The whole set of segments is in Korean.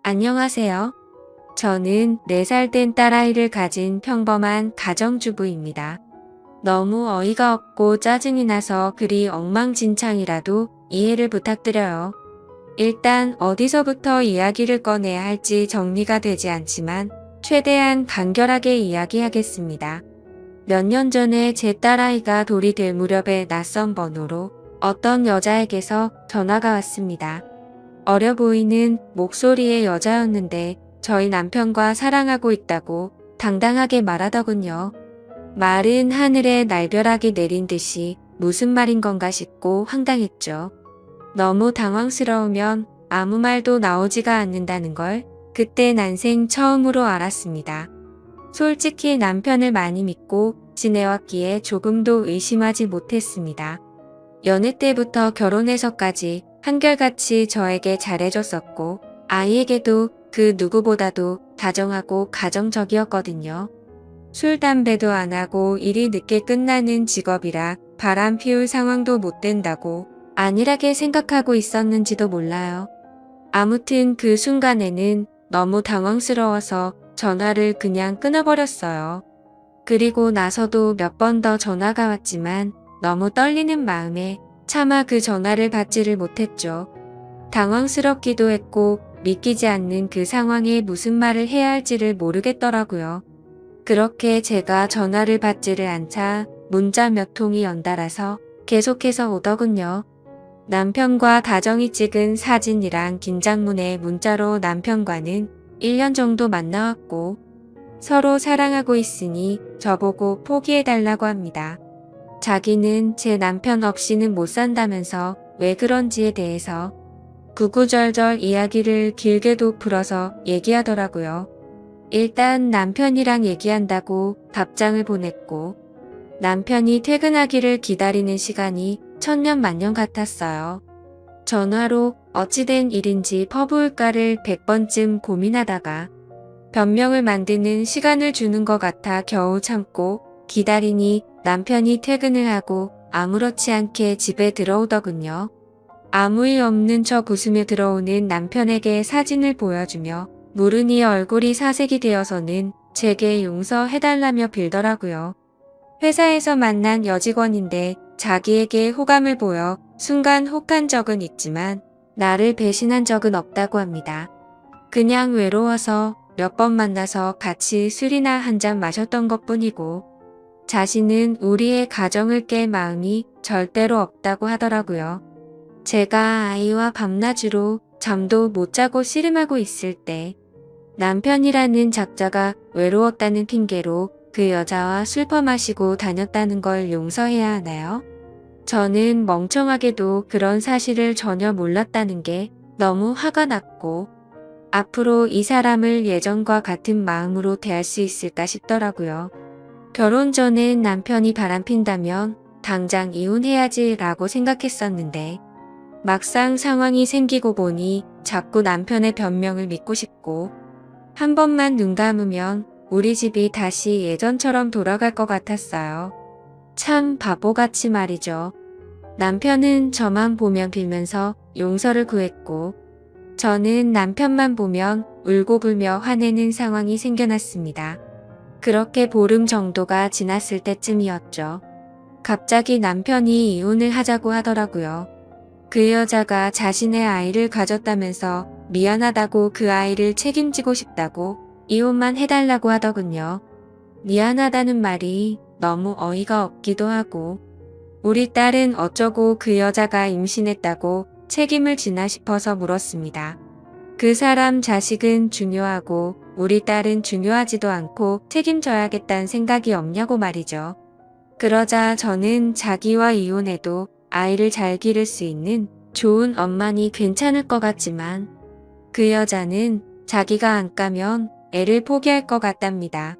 안녕하세요. 저는 4살 된 딸아이를 가진 평범한 가정주부입니다. 너무 어이가 없고 짜증이 나서 글이 엉망진창이라도 이해를 부탁드려요. 일단 어디서부터 이야기를 꺼내야 할지 정리가 되지 않지만 최대한 간결하게 이야기하겠습니다. 몇 년 전에 제 딸아이가 돌이 될 무렵에 낯선 번호로 어떤 여자에게서 전화가 왔습니다. 어려 보이는 목소리의 여자였는데 저희 남편과 사랑하고 있다고 당당하게 말하더군요. 말은 하늘에 날벼락이 내린 듯이 무슨 말인 건가 싶고 황당했죠. 너무 당황스러우면 아무 말도 나오지가 않는다는 걸 그때 난생 처음으로 알았습니다. 솔직히 남편을 많이 믿고 지내왔기에 조금도 의심하지 못했습니다. 연애 때부터 결혼해서까지 한결같이 저에게 잘해줬었고 아이에게도 그 누구보다도 다정하고 가정적이었거든요. 술, 담배도 안 하고 일이 늦게 끝나는 직업이라 바람 피울 상황도 못 된다고 안일하게 생각하고 있었는지도 몰라요. 아무튼 그 순간에는 너무 당황스러워서 전화를 그냥 끊어버렸어요. 그리고 나서도 몇 번 더 전화가 왔지만 너무 떨리는 마음에 차마 그 전화를 받지를 못했죠. 당황스럽기도 했고 믿기지 않는 그 상황에 무슨 말을 해야 할지를 모르겠더라고요. 그렇게 제가 전화를 받지를 않자 문자 몇 통이 연달아서 계속해서 오더군요. 남편과 다정히 찍은 사진이랑 긴장문에 문자로 남편과는 1년 정도 만나왔고 서로 사랑하고 있으니 저보고 포기해달라고 합니다. 자기는 제 남편 없이는 못 산다면서 왜 그런지에 대해서 구구절절 이야기를 길게도 풀어서 얘기하더라고요. 일단 남편이랑 얘기한다고 답장을 보냈고 남편이 퇴근하기를 기다리는 시간이 천년만년 같았어요. 전화로 어찌된 일인지 퍼부을까를 100번쯤 고민하다가 변명을 만드는 시간을 주는 것 같아 겨우 참고 기다리니 남편이 퇴근을 하고 아무렇지 않게 집에 들어오더군요. 아무 일 없는 척 웃으며 들어오는 남편에게 사진을 보여주며 무르니 얼굴이 사색이 되어서는 제게 용서해달라며 빌더라고요. 회사에서 만난 여직원인데 자기에게 호감을 보여 순간 혹한 적은 있지만 나를 배신한 적은 없다고 합니다. 그냥 외로워서 몇 번 만나서 같이 술이나 한 잔 마셨던 것뿐이고 자신은 우리의 가정을 깰 마음이 절대로 없다고 하더라고요. 제가 아이와 밤낮으로 잠도 못 자고 씨름하고 있을 때 남편이라는 작자가 외로웠다는 핑계로 그 여자와 술 퍼마시고 다녔다는 걸 용서해야 하나요? 저는 멍청하게도 그런 사실을 전혀 몰랐다는 게 너무 화가 났고 앞으로 이 사람을 예전과 같은 마음으로 대할 수 있을까 싶더라고요. 결혼 전엔 남편이 바람핀다면 당장 이혼해야지 라고 생각했었는데 막상 상황이 생기고 보니 자꾸 남편의 변명을 믿고 싶고 한 번만 눈 감으면 우리 집이 다시 예전처럼 돌아갈 것 같았어요. 참 바보같이 말이죠. 남편은 저만 보면 빌면서 용서를 구했고 저는 남편만 보면 울고 불며 화내는 상황이 생겨났습니다. 그렇게 보름 정도가 지났을 때쯤이었죠. 갑자기 남편이 이혼을 하자고 하더라고요. 그 여자가 자신의 아이를 가졌다면서 미안하다고 그 아이를 책임지고 싶다고 이혼만 해달라고 하더군요. 미안하다는 말이 너무 어이가 없기도 하고 우리 딸은 어쩌고 그 여자가 임신했다고 책임을 지나 싶어서 물었습니다. 그 사람 자식은 중요하고 우리 딸은 중요하지도 않고 책임져야겠다는 생각이 없냐고 말이죠. 그러자 저는 자기와 이혼해도 아이를 잘 기를 수 있는 좋은 엄마니 괜찮을 것 같지만 그 여자는 자기가 안 까면 애를 포기할 것 같답니다.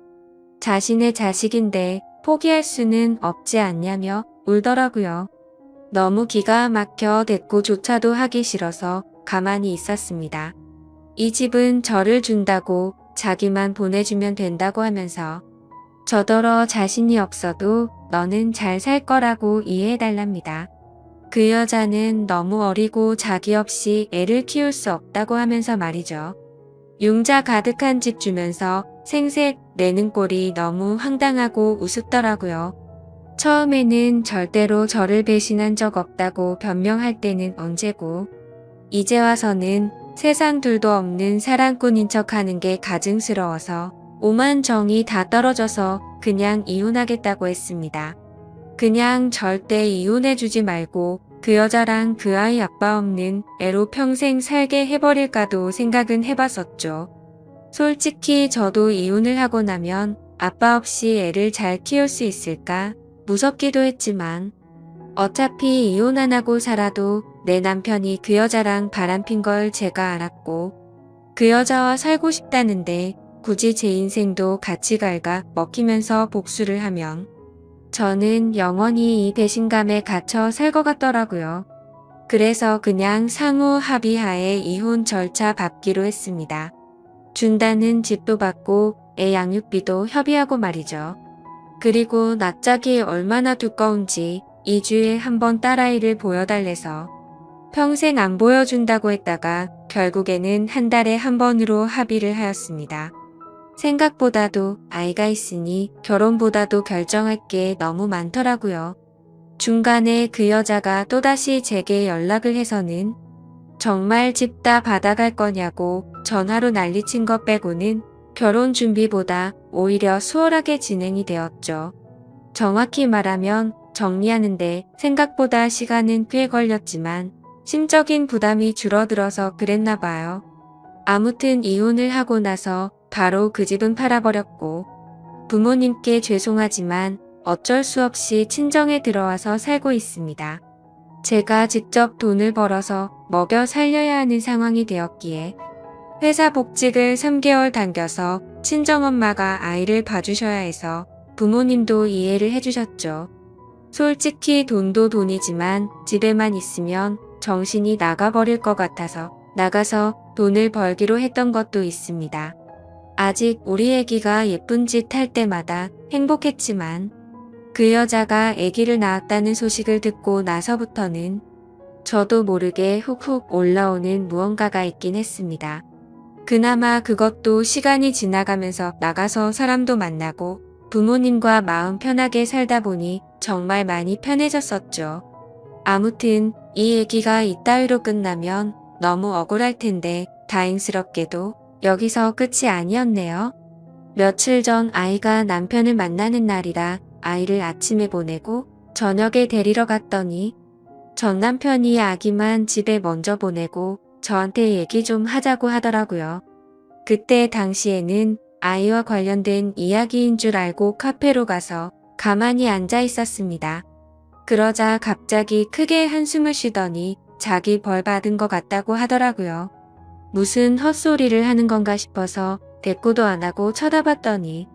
자신의 자식인데 포기할 수는 없지 않냐며 울더라고요. 너무 기가 막혀 대꾸조차도 하기 싫어서 가만히 있었습니다. 이 집은 저를 준다고 자기만 보내주면 된다고 하면서 저더러 자신이 없어도 너는 잘 살 거라고 이해해달랍니다. 그 여자는 너무 어리고 자기 없이 애를 키울 수 없다고 하면서 말이죠. 융자 가득한 집 주면서 생색 내는 꼴이 너무 황당하고 우습더라고요. 처음에는 절대로 저를 배신한 적 없다고 변명할 때는 언제고, 이제 와서는 세상 둘도 없는 사랑꾼인 척 하는 게 가증스러워서 오만 정이 다 떨어져서 그냥 이혼하겠다고 했습니다. 그냥 절대 이혼해주지 말고 그 여자랑 그 아이 아빠 없는 애로 평생 살게 해버릴까도 생각은 해봤었죠. 솔직히 저도 이혼을 하고 나면 아빠 없이 애를 잘 키울 수 있을까 무섭기도 했지만 어차피 이혼 안 하고 살아도 내 남편이 그 여자랑 바람핀 걸 제가 알았고 그 여자와 살고 싶다는데 굳이 제 인생도 같이 갈가 먹히면서 복수를 하면 저는 영원히 이 배신감에 갇혀 살 것 같더라고요. 그래서 그냥 상호 합의하에 이혼 절차 밟기로 했습니다. 준다는 집도 받고 애 양육비도 협의하고 말이죠. 그리고 낯짝이 얼마나 두꺼운지 2주에 한 번 딸아이를 보여달래서 평생 안 보여준다고 했다가 결국에는 한 달에 한 번으로 합의를 하였습니다. 생각보다도 아이가 있으니 결혼보다도 결정할 게 너무 많더라고요. 중간에 그 여자가 또다시 제게 연락을 해서는 정말 집 다 받아갈 거냐고 전화로 난리친 것 빼고는 결혼 준비보다 오히려 수월하게 진행이 되었죠. 정확히 말하면 정리하는데 생각보다 시간은 꽤 걸렸지만 심적인 부담이 줄어들어서 그랬나 봐요. 아무튼 이혼을 하고 나서 바로 그 집은 팔아버렸고 부모님께 죄송하지만 어쩔 수 없이 친정에 들어와서 살고 있습니다. 제가 직접 돈을 벌어서 먹여 살려야 하는 상황이 되었기에 회사 복직을 3개월 당겨서 친정엄마가 아이를 봐주셔야 해서 부모님도 이해를 해주셨죠. 솔직히 돈도 돈이지만 집에만 있으면 정신이 나가버릴 것 같아서 나가서 돈을 벌기로 했던 것도 있습니다. 아직 우리 애기가 예쁜 짓 할 때마다 행복했지만 그 여자가 아기를 낳았다는 소식을 듣고 나서부터는 저도 모르게 훅훅 올라오는 무언가가 있긴 했습니다. 그나마 그것도 시간이 지나가면서 나가서 사람도 만나고 부모님과 마음 편하게 살다 보니 정말 많이 편해졌었죠. 아무튼 이 얘기가 이따위로 끝나면 너무 억울할 텐데 다행스럽게도 여기서 끝이 아니었네요. 며칠 전 아이가 남편을 만나는 날이라 아이를 아침에 보내고 저녁에 데리러 갔더니 전 남편이 아기만 집에 먼저 보내고 저한테 얘기 좀 하자고 하더라고요. 그때 당시에는 아이와 관련된 이야기인 줄 알고 카페로 가서 가만히 앉아 있었습니다. 그러자 갑자기 크게 한숨을 쉬더니 자기 벌 받은 것 같다고 하더라고요. 무슨 헛소리를 하는 건가 싶어서 대꾸도 안 하고 쳐다봤더니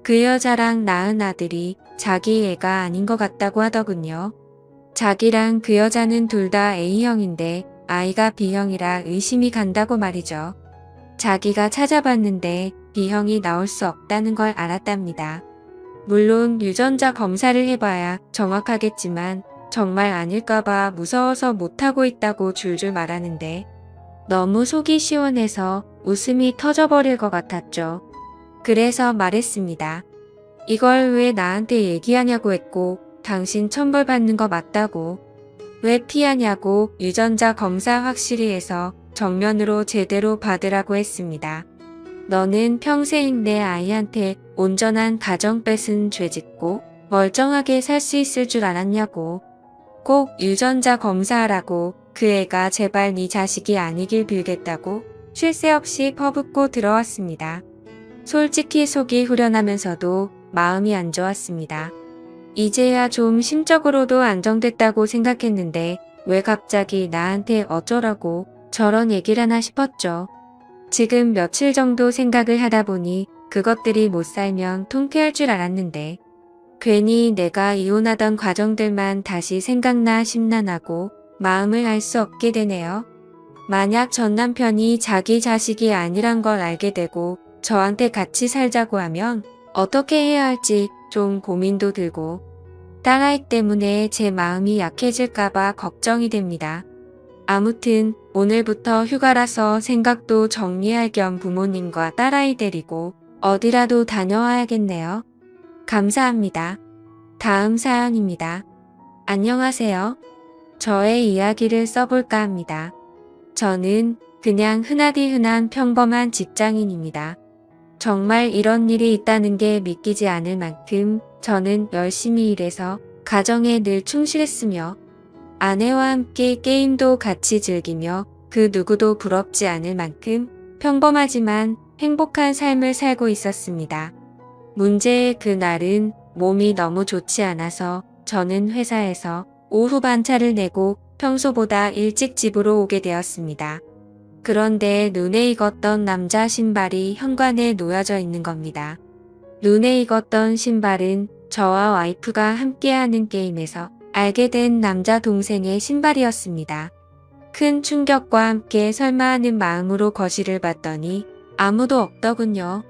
그 여자랑 낳은 아들이 자기 애가 아닌 것 같다고 하더군요. 자기랑 그 여자는 둘 다 A형인데 아이가 B형이라 의심이 간다고 말이죠. 자기가 찾아봤는데 B형이 나올 수 없다는 걸 알았답니다. 물론 유전자 검사를 해봐야 정확하겠지만 정말 아닐까봐 무서워서 못하고 있다고 줄줄 말하는데 너무 속이 시원해서 웃음이 터져버릴 것 같았죠. 그래서 말했습니다. 이걸 왜 나한테 얘기하냐고 했고 당신 천벌받는 거 맞다고. 왜 피하냐고 유전자 검사 확실히 해서 정면으로 제대로 받으라고 했습니다. 너는 평생 내 아이한테 온전한 가정 뺏은 죄 짓고 멀쩡하게 살 수 있을 줄 알았냐고. 꼭 유전자 검사하라고 그 애가 제발 네 자식이 아니길 빌겠다고 쉴 새 없이 퍼붓고 들어왔습니다. 솔직히 속이 후련하면서도 마음이 안 좋았습니다. 이제야 좀 심적으로도 안정됐다고 생각했는데 왜 갑자기 나한테 어쩌라고 저런 얘기를 하나 싶었죠. 지금 며칠 정도 생각을 하다 보니 그것들이 못 살면 통쾌할 줄 알았는데 괜히 내가 이혼하던 과정들만 다시 생각나 심란하고 마음을 알 수 없게 되네요. 만약 전 남편이 자기 자식이 아니란 걸 알게 되고 저한테 같이 살자고 하면 어떻게 해야 할지 좀 고민도 들고 딸아이 때문에 제 마음이 약해질까봐 걱정이 됩니다. 아무튼 오늘부터 휴가라서 생각도 정리할 겸 부모님과 딸아이 데리고 어디라도 다녀와야겠네요. 감사합니다. 다음 사연입니다. 안녕하세요. 저의 이야기를 써볼까 합니다. 저는 그냥 흔하디 흔한 평범한 직장인입니다. 정말 이런 일이 있다는 게 믿기지 않을 만큼 저는 열심히 일해서 가정에 늘 충실했으며 아내와 함께 게임도 같이 즐기며 그 누구도 부럽지 않을 만큼 평범하지만 행복한 삶을 살고 있었습니다. 문제의 그날은 몸이 너무 좋지 않아서 저는 회사에서 오후 반차를 내고 평소보다 일찍 집으로 오게 되었습니다. 그런데 눈에 익었던 남자 신발이 현관에 놓여져 있는 겁니다. 눈에 익었던 신발은 저와 와이프가 함께하는 게임에서 알게 된 남자 동생의 신발이었습니다. 큰 충격과 함께 설마 하는 마음으로 거실을 봤더니 아무도 없더군요.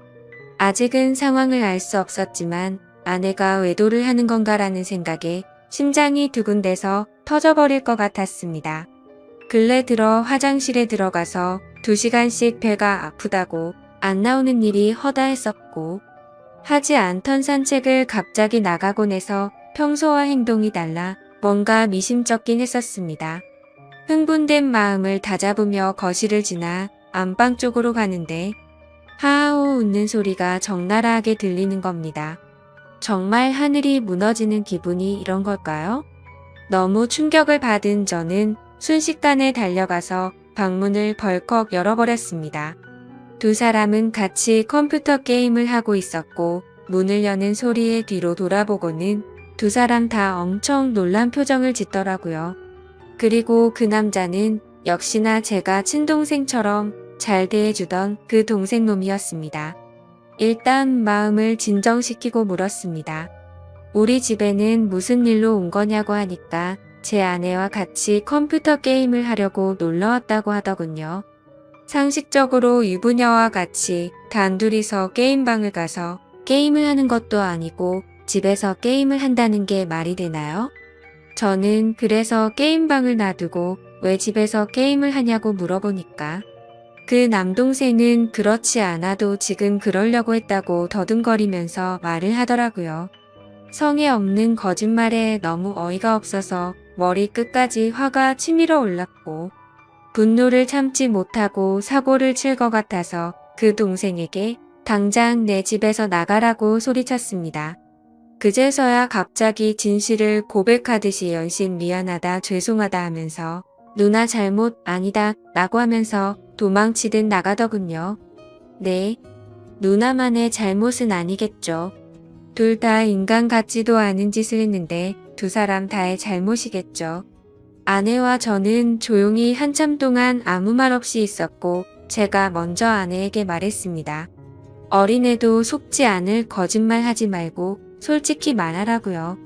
아직은 상황을 알 수 없었지만 아내가 외도를 하는 건가라는 생각에 심장이 두근대서 터져버릴 것 같았습니다. 근래 들어 화장실에 들어가서 2시간씩 배가 아프다고 안 나오는 일이 허다했었고 하지 않던 산책을 갑자기 나가곤 해서 평소와 행동이 달라 뭔가 미심쩍긴 했었습니다. 흥분된 마음을 다잡으며 거실을 지나 안방 쪽으로 가는데 하하호 웃는 소리가 적나라하게 들리는 겁니다. 정말 하늘이 무너지는 기분이 이런 걸까요? 너무 충격을 받은 저는 순식간에 달려가서 방문을 벌컥 열어버렸습니다. 두 사람은 같이 컴퓨터 게임을 하고 있었고 문을 여는 소리에 뒤로 돌아보고는 두 사람 다 엄청 놀란 표정을 짓더라고요. 그리고 그 남자는 역시나 제가 친동생처럼 잘 대해주던 그 동생놈이었습니다. 일단 마음을 진정시키고 물었습니다. 우리 집에는 무슨 일로 온 거냐고 하니까 제 아내와 같이 컴퓨터 게임을 하려고 놀러 왔다고 하더군요. 상식적으로 유부녀와 같이 단둘이서 게임방을 가서 게임을 하는 것도 아니고 집에서 게임을 한다는 게 말이 되나요? 저는 그래서 게임방을 놔두고 왜 집에서 게임을 하냐고 물어보니까 그 남동생은 그렇지 않아도 지금 그러려고 했다고 더듬거리면서 말을 하더라고요. 성에 없는 거짓말에 너무 어이가 없어서 머리 끝까지 화가 치밀어 올랐고 분노를 참지 못하고 사고를 칠 것 같아서 그 동생에게 당장 내 집에서 나가라고 소리쳤습니다. 그제서야 갑자기 진실을 고백하듯이 연신 미안하다 죄송하다 하면서 누나 잘못 아니다 라고 하면서 도망치듯 나가더군요. 네, 누나만의 잘못은 아니겠죠. 둘 다 인간 같지도 않은 짓을 했는데 두 사람 다의 잘못이겠죠. 아내와 저는 조용히 한참 동안 아무 말 없이 있었고 제가 먼저 아내에게 말했습니다. 어린애도 속지 않을 거짓말 하지 말고 솔직히 말하라고요.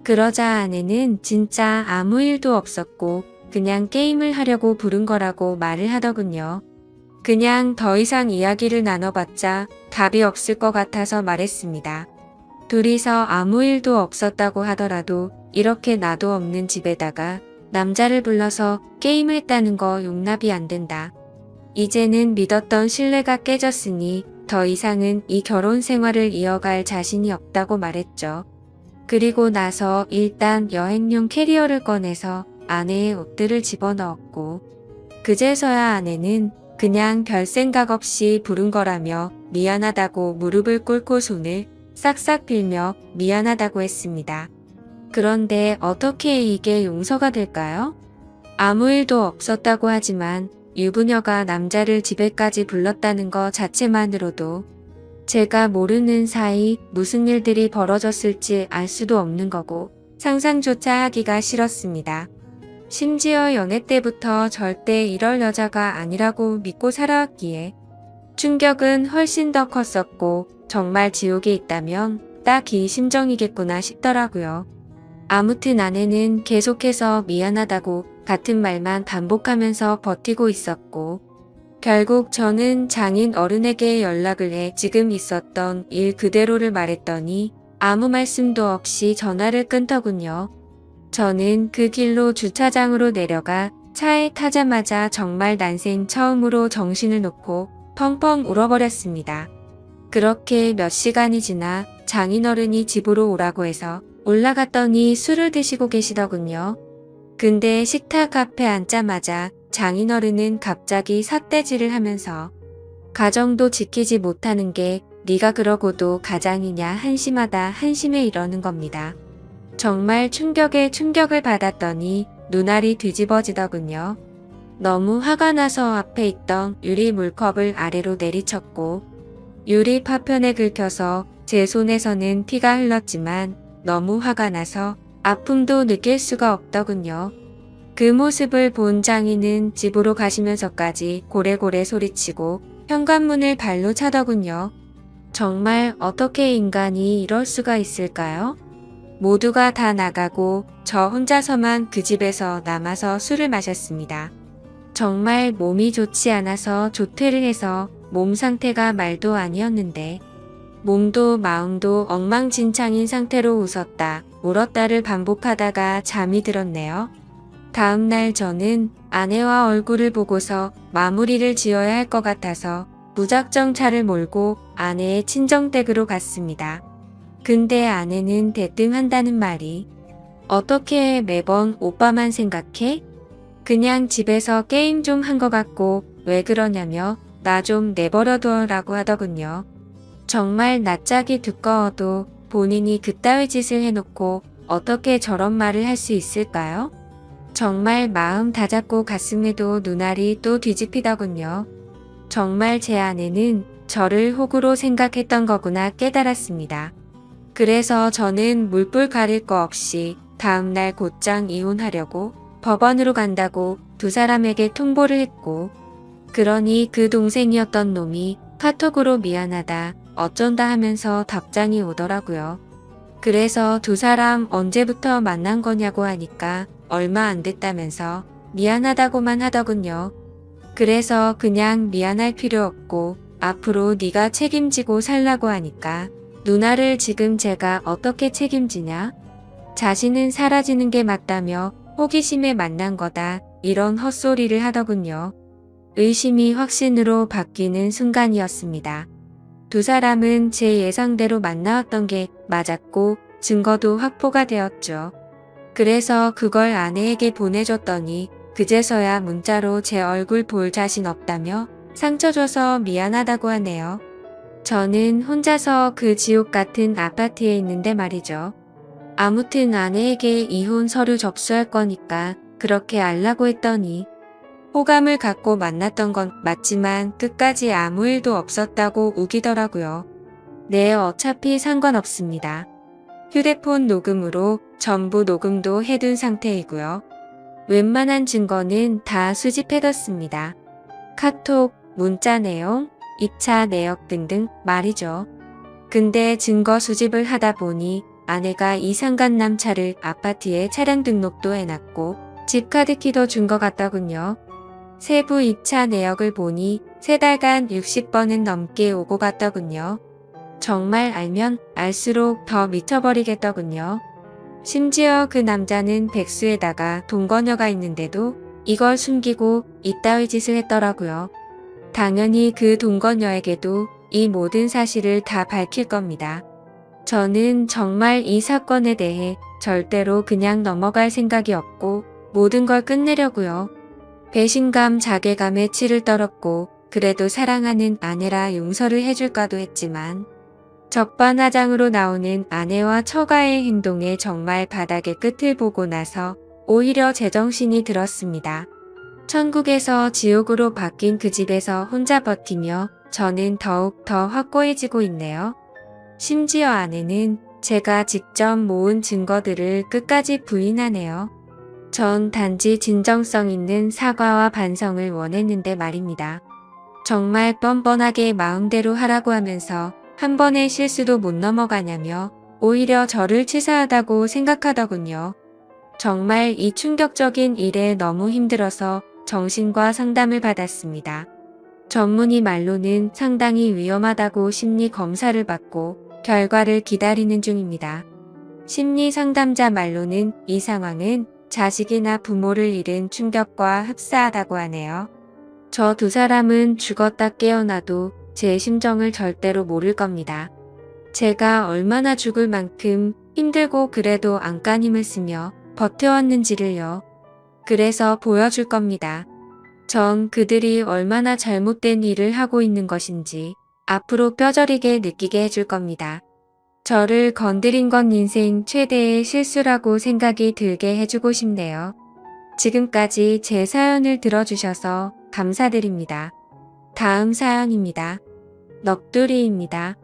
그러자 아내는 진짜 아무 일도 없었고 그냥 게임을 하려고 부른 거라고 말을 하더군요. 그냥 더 이상 이야기를 나눠봤자 답이 없을 것 같아서 말했습니다. 둘이서 아무 일도 없었다고 하더라도 이렇게 나도 없는 집에다가 남자를 불러서 게임을 했다는 거 용납이 안 된다. 이제는 믿었던 신뢰가 깨졌으니 더 이상은 이 결혼 생활을 이어갈 자신이 없다고 말했죠. 그리고 나서 일단 여행용 캐리어를 꺼내서 아내의 옷들을 집어넣었고 그제서야 아내는 그냥 별 생각 없이 부른 거라며 미안하다고 무릎을 꿇고 손을 싹싹 빌며 미안하다고 했습니다. 그런데 어떻게 이게 용서가 될까요? 아무 일도 없었다고 하지만 유부녀가 남자를 집에까지 불렀다는 것 자체만으로도 제가 모르는 사이 무슨 일들이 벌어졌을지 알 수도 없는 거고 상상조차 하기가 싫었습니다. 심지어 연애 때부터 절대 이럴 여자가 아니라고 믿고 살아왔기에 충격은 훨씬 더 컸었고 정말 지옥에 있다면 딱 이 심정이겠구나 싶더라고요. 아무튼 아내는 계속해서 미안하다고 같은 말만 반복하면서 버티고 있었고 결국 저는 장인 어른에게 연락을 해 지금 있었던 일 그대로를 말했더니 아무 말씀도 없이 전화를 끊더군요. 저는 그 길로 주차장으로 내려가 차에 타자마자 정말 난생 처음으로 정신을 놓고 펑펑 울어버렸습니다. 그렇게 몇 시간이 지나 장인어른이 집으로 오라고 해서 올라갔더니 술을 드시고 계시더군요. 근데 식탁 앞에 앉자마자 장인어른은 갑자기 삿대질을 하면서 가정도 지키지 못하는 게 네가 그러고도 가장이냐 한심하다 한심해 이러는 겁니다. 정말 충격에 충격을 받았더니 눈알이 뒤집어지더군요. 너무 화가 나서 앞에 있던 유리 물컵을 아래로 내리쳤고 유리 파편에 긁혀서 제 손에서는 피가 흘렀지만 너무 화가 나서 아픔도 느낄 수가 없더군요. 그 모습을 본 장인은 집으로 가시면서까지 고래고래 소리치고 현관문을 발로 차더군요. 정말 어떻게 인간이 이럴 수가 있을까요? 모두가 다 나가고 저 혼자서만 그 집에서 남아서 술을 마셨습니다. 정말 몸이 좋지 않아서 조퇴를 해서 몸 상태가 말도 아니었는데 몸도 마음도 엉망진창인 상태로 웃었다 울었다를 반복하다가 잠이 들었네요. 다음날 저는 아내와 얼굴을 보고서 마무리를 지어야 할 것 같아서 무작정 차를 몰고 아내의 친정댁으로 갔습니다. 근데 아내는 대뜸한다는 말이 어떻게 매번 오빠만 생각해? 그냥 집에서 게임 좀 한 것 같고 왜 그러냐며 나 좀 내버려둬라고 하더군요. 정말 낯짝이 두꺼워도 본인이 그따위 짓을 해놓고 어떻게 저런 말을 할 수 있을까요? 정말 마음 다잡고 갔음에도 눈알이 또 뒤집히더군요. 정말 제 아내는 저를 호구로 생각했던 거구나 깨달았습니다. 그래서 저는 물불 가릴 거 없이 다음날 곧장 이혼하려고 법원으로 간다고 두 사람에게 통보를 했고 그러니 그 동생이었던 놈이 카톡으로 미안하다 어쩐다 하면서 답장이 오더라고요. 그래서 두 사람 언제부터 만난 거냐고 하니까 얼마 안 됐다면서 미안하다고만 하더군요. 그래서 그냥 미안할 필요 없고 앞으로 네가 책임지고 살라고 하니까 누나를 지금 제가 어떻게 책임지냐? 자신은 사라지는 게 맞다며 호기심에 만난 거다 이런 헛소리를 하더군요. 의심이 확신으로 바뀌는 순간이었습니다. 두 사람은 제 예상대로 만나왔던 게 맞았고 증거도 확보가 되었죠. 그래서 그걸 아내에게 보내줬더니 그제서야 문자로 제 얼굴 볼 자신 없다며 상처 줘서 미안하다고 하네요. 저는 혼자서 그 지옥 같은 아파트에 있는데 말이죠. 아무튼 아내에게 이혼 서류 접수할 거니까 그렇게 알라고 했더니 호감을 갖고 만났던 건 맞지만 끝까지 아무 일도 없었다고 우기더라고요. 네, 어차피 상관없습니다. 휴대폰 녹음으로 전부 녹음도 해둔 상태이고요. 웬만한 증거는 다 수집해뒀습니다. 카톡, 문자 내용, 입차 내역 등등 말이죠. 근데 증거 수집을 하다 보니 아내가 이상간남 차를 아파트에 차량 등록도 해놨고 집카드키도 준 것 같더군요. 세부 입차 내역을 보니 3달간 60번은 넘게 오고 갔더군요. 정말 알면 알수록 더 미쳐버리겠더군요. 심지어 그 남자는 백수에다가 동거녀가 있는데도 이걸 숨기고 이따위 짓을 했더라고요. 당연히 그 동거녀에게도 이 모든 사실을 다 밝힐 겁니다. 저는 정말 이 사건에 대해 절대로 그냥 넘어갈 생각이 없고 모든 걸 끝내려고요. 배신감, 자괴감에 치를 떨었고 그래도 사랑하는 아내라 용서를 해줄까도 했지만 적반하장으로 나오는 아내와 처가의 행동에 정말 바닥의 끝을 보고 나서 오히려 제정신이 들었습니다. 천국에서 지옥으로 바뀐 그 집에서 혼자 버티며 저는 더욱 더 확고해지고 있네요. 심지어 아내는 제가 직접 모은 증거들을 끝까지 부인하네요. 전 단지 진정성 있는 사과와 반성을 원했는데 말입니다. 정말 뻔뻔하게 마음대로 하라고 하면서 한 번의 실수도 못 넘어가냐며 오히려 저를 치사하다고 생각하더군요. 정말 이 충격적인 일에 너무 힘들어서 정신과 상담을 받았습니다. 전문의 말로는 상당히 위험하다고 심리 검사를 받고 결과를 기다리는 중입니다. 심리 상담자 말로는 이 상황은 자식이나 부모를 잃은 충격과 흡사하다고 하네요. 저 두 사람은 죽었다 깨어나도 제 심정을 절대로 모를 겁니다. 제가 얼마나 죽을 만큼 힘들고 그래도 안간힘을 쓰며 버텨왔는지를요. 그래서 보여줄 겁니다. 전 그들이 얼마나 잘못된 일을 하고 있는 것인지 앞으로 뼈저리게 느끼게 해줄 겁니다. 저를 건드린 건 인생 최대의 실수라고 생각이 들게 해주고 싶네요. 지금까지 제 사연을 들어주셔서 감사드립니다. 다음 사연입니다. 넋두리입니다.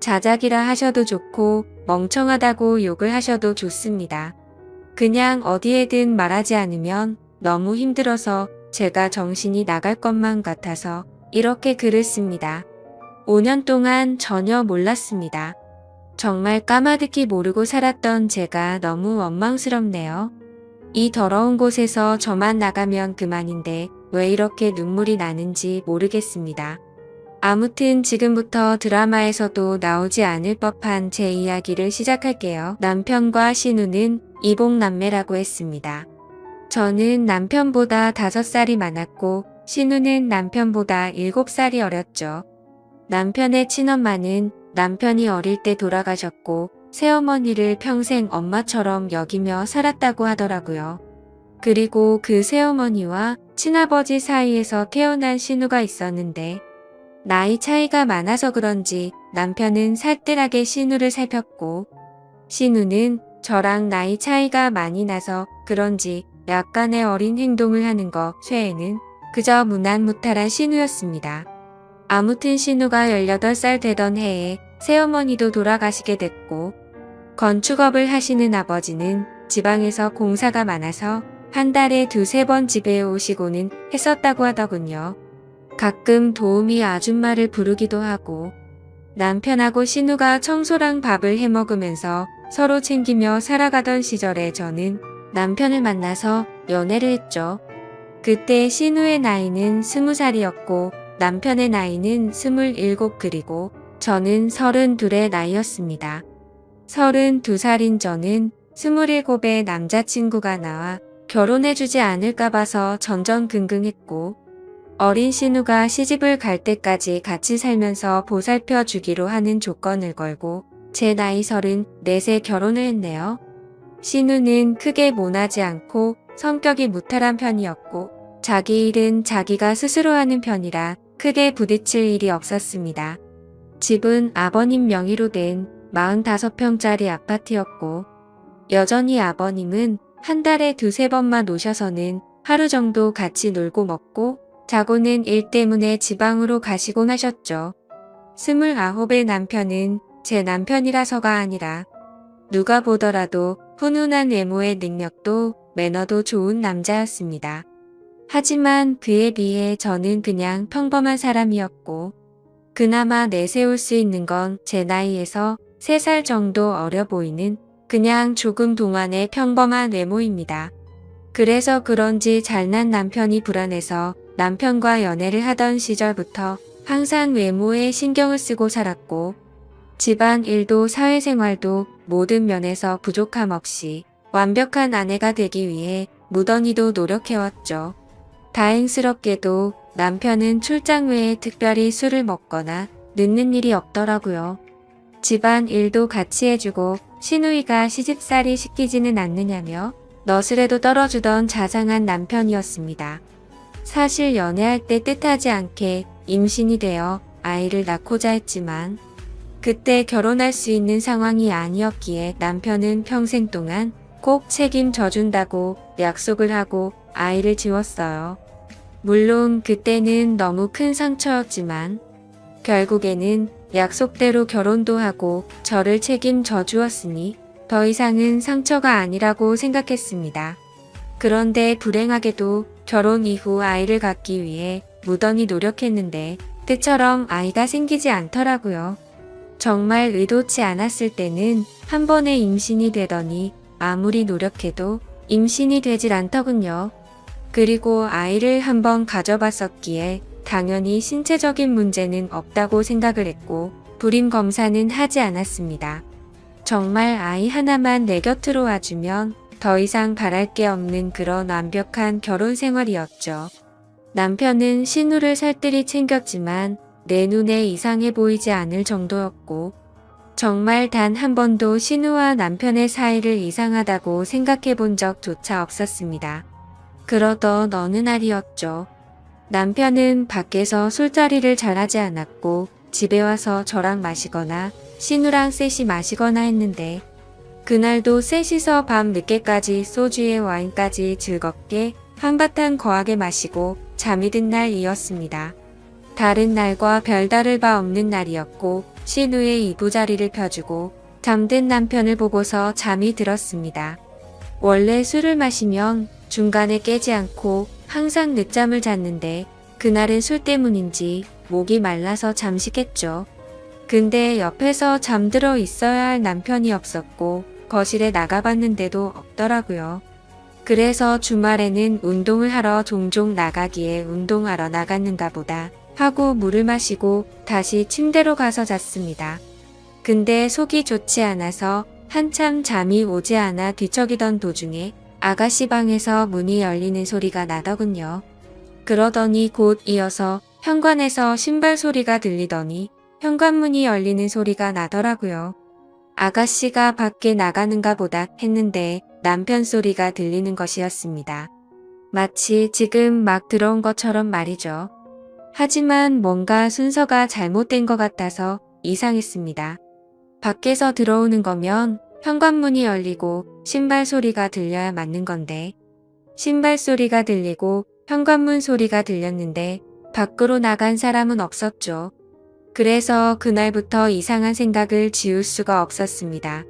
자작이라 하셔도 좋고 멍청하다고 욕을 하셔도 좋습니다. 그냥 어디에든 말하지 않으면 너무 힘들어서 제가 정신이 나갈 것만 같아서 이렇게 글을 씁니다. 5년 동안 전혀 몰랐습니다. 정말 까마득히 모르고 살았던 제가 너무 원망스럽네요. 이 더러운 곳에서 저만 나가면 그만인데 왜 이렇게 눈물이 나는지 모르겠습니다. 아무튼 지금부터 드라마에서도 나오지 않을 법한 제 이야기를 시작할게요. 남편과 신우는 이복남매라고 했습니다. 저는 남편보다 5살이 많았고 신우는 남편보다 7살이 어렸죠. 남편의 친엄마는 남편이 어릴 때 돌아가셨고 새어머니를 평생 엄마처럼 여기며 살았다고 하더라고요. 그리고 그 새어머니와 친아버지 사이에서 태어난 신우가 있었는데 나이 차이가 많아서 그런지 남편은 살뜰하게 신우를 살폈고 신우는 저랑 나이 차이가 많이 나서 그런지 약간의 어린 행동을 하는 것 외에는 그저 무난무탈한 신우였습니다. 아무튼 신우가 18살 되던 해에 새어머니도 돌아가시게 됐고 건축업을 하시는 아버지는 지방에서 공사가 많아서 한 달에 2-3번 집에 오시고는 했었다고 하더군요. 가끔 도우미 아줌마를 부르기도 하고 남편하고 신우가 청소랑 밥을 해먹으면서 서로 챙기며 살아가던 시절에 저는 남편을 만나서 연애를 했죠. 그때 신우의 나이는 20살이었고 남편의 나이는 27 그리고 저는 32의 나이였습니다. 32살인 저는 27의 남자친구가 나와 결혼해주지 않을까 봐서 전전긍긍했고 어린 신우가 시집을 갈 때까지 같이 살면서 보살펴 주기로 하는 조건을 걸고 제 나이 34세 결혼을 했네요. 신우는 크게 모나지 않고 성격이 무탈한 편이었고 자기 일은 자기가 스스로 하는 편이라 크게 부딪힐 일이 없었습니다. 집은 아버님 명의로 된 45평짜리 아파트였고 여전히 아버님은 한 달에 2-3번만 오셔서는 하루 정도 같이 놀고 먹고 자고는 일 때문에 지방으로 가시곤 하셨죠. 29의 남편은 제 남편이라서가 아니라 누가 보더라도 훈훈한 외모의 능력도 매너도 좋은 남자였습니다. 하지만 그에 비해 저는 그냥 평범한 사람이었고 그나마 내세울 수 있는 건 제 나이에서 3살 정도 어려 보이는 그냥 조금 동안의 평범한 외모입니다. 그래서 그런지 잘난 남편이 불안해서 남편과 연애를 하던 시절부터 항상 외모에 신경을 쓰고 살았고 집안 일도 사회생활도 모든 면에서 부족함 없이 완벽한 아내가 되기 위해 무던히도 노력해왔죠. 다행스럽게도 남편은 출장 외에 특별히 술을 먹거나 늦는 일이 없더라고요. 집안 일도 같이 해주고 신우이가 시집살이 시키지는 않느냐며 너스레도 떨어주던 자상한 남편이었습니다. 사실 연애할 때 뜻하지 않게 임신이 되어 아이를 낳고자 했지만 그때 결혼할 수 있는 상황이 아니었기에 남편은 평생 동안 꼭 책임져 준다고 약속을 하고 아이를 지웠어요. 물론 그때는 너무 큰 상처였지만 결국에는 약속대로 결혼도 하고 저를 책임져 주었으니 더 이상은 상처가 아니라고 생각했습니다. 그런데 불행하게도 결혼 이후 아이를 갖기 위해 무던히 노력했는데 때처럼 아이가 생기지 않더라고요. 정말 의도치 않았을 때는 한 번에 임신이 되더니 아무리 노력해도 임신이 되질 않더군요. 그리고 아이를 한번 가져봤었기에 당연히 신체적인 문제는 없다고 생각을 했고 불임 검사는 하지 않았습니다. 정말 아이 하나만 내 곁으로 와주면 더 이상 바랄 게 없는 그런 완벽한 결혼 생활이었죠. 남편은 신우를 살뜰히 챙겼지만 내 눈에 이상해 보이지 않을 정도였고, 정말 단 한 번도 신우와 남편의 사이를 이상하다고 생각해 본 적조차 없었습니다. 그러던 어느 날이었죠. 남편은 밖에서 술자리를 잘하지 않았고 집에 와서 저랑 마시거나 신우랑 셋이 마시거나 했는데, 그날도 셋이서 밤 늦게까지 소주에 와인까지 즐겁게 한바탕 거하게 마시고 잠이 든 날이었습니다. 다른 날과 별다를 바 없는 날이었고, 신우의 이부자리를 펴주고 잠든 남편을 보고서 잠이 들었습니다. 원래 술을 마시면 중간에 깨지 않고 항상 늦잠을 잤는데, 그날은 술 때문인지 목이 말라서 잠시겠죠. 근데 옆에서 잠들어 있어야 할 남편이 없었고 거실에 나가봤는데도 없더라고요. 그래서 주말에는 운동을 하러 종종 나가기에 운동하러 나갔는가 보다 하고 물을 마시고 다시 침대로 가서 잤습니다. 근데 속이 좋지 않아서 한참 잠이 오지 않아 뒤척이던 도중에 아가씨 방에서 문이 열리는 소리가 나더군요. 그러더니 곧 이어서 현관에서 신발 소리가 들리더니 현관문이 열리는 소리가 나더라고요. 아가씨가 밖에 나가는가 보다 했는데 남편 소리가 들리는 것이었습니다. 마치 지금 막 들어온 것처럼 말이죠. 하지만 뭔가 순서가 잘못된 것 같아서 이상했습니다. 밖에서 들어오는 거면 현관문이 열리고 신발 소리가 들려야 맞는 건데, 신발 소리가 들리고 현관문 소리가 들렸는데 밖으로 나간 사람은 없었죠. 그래서 그날부터 이상한 생각을 지울 수가 없었습니다.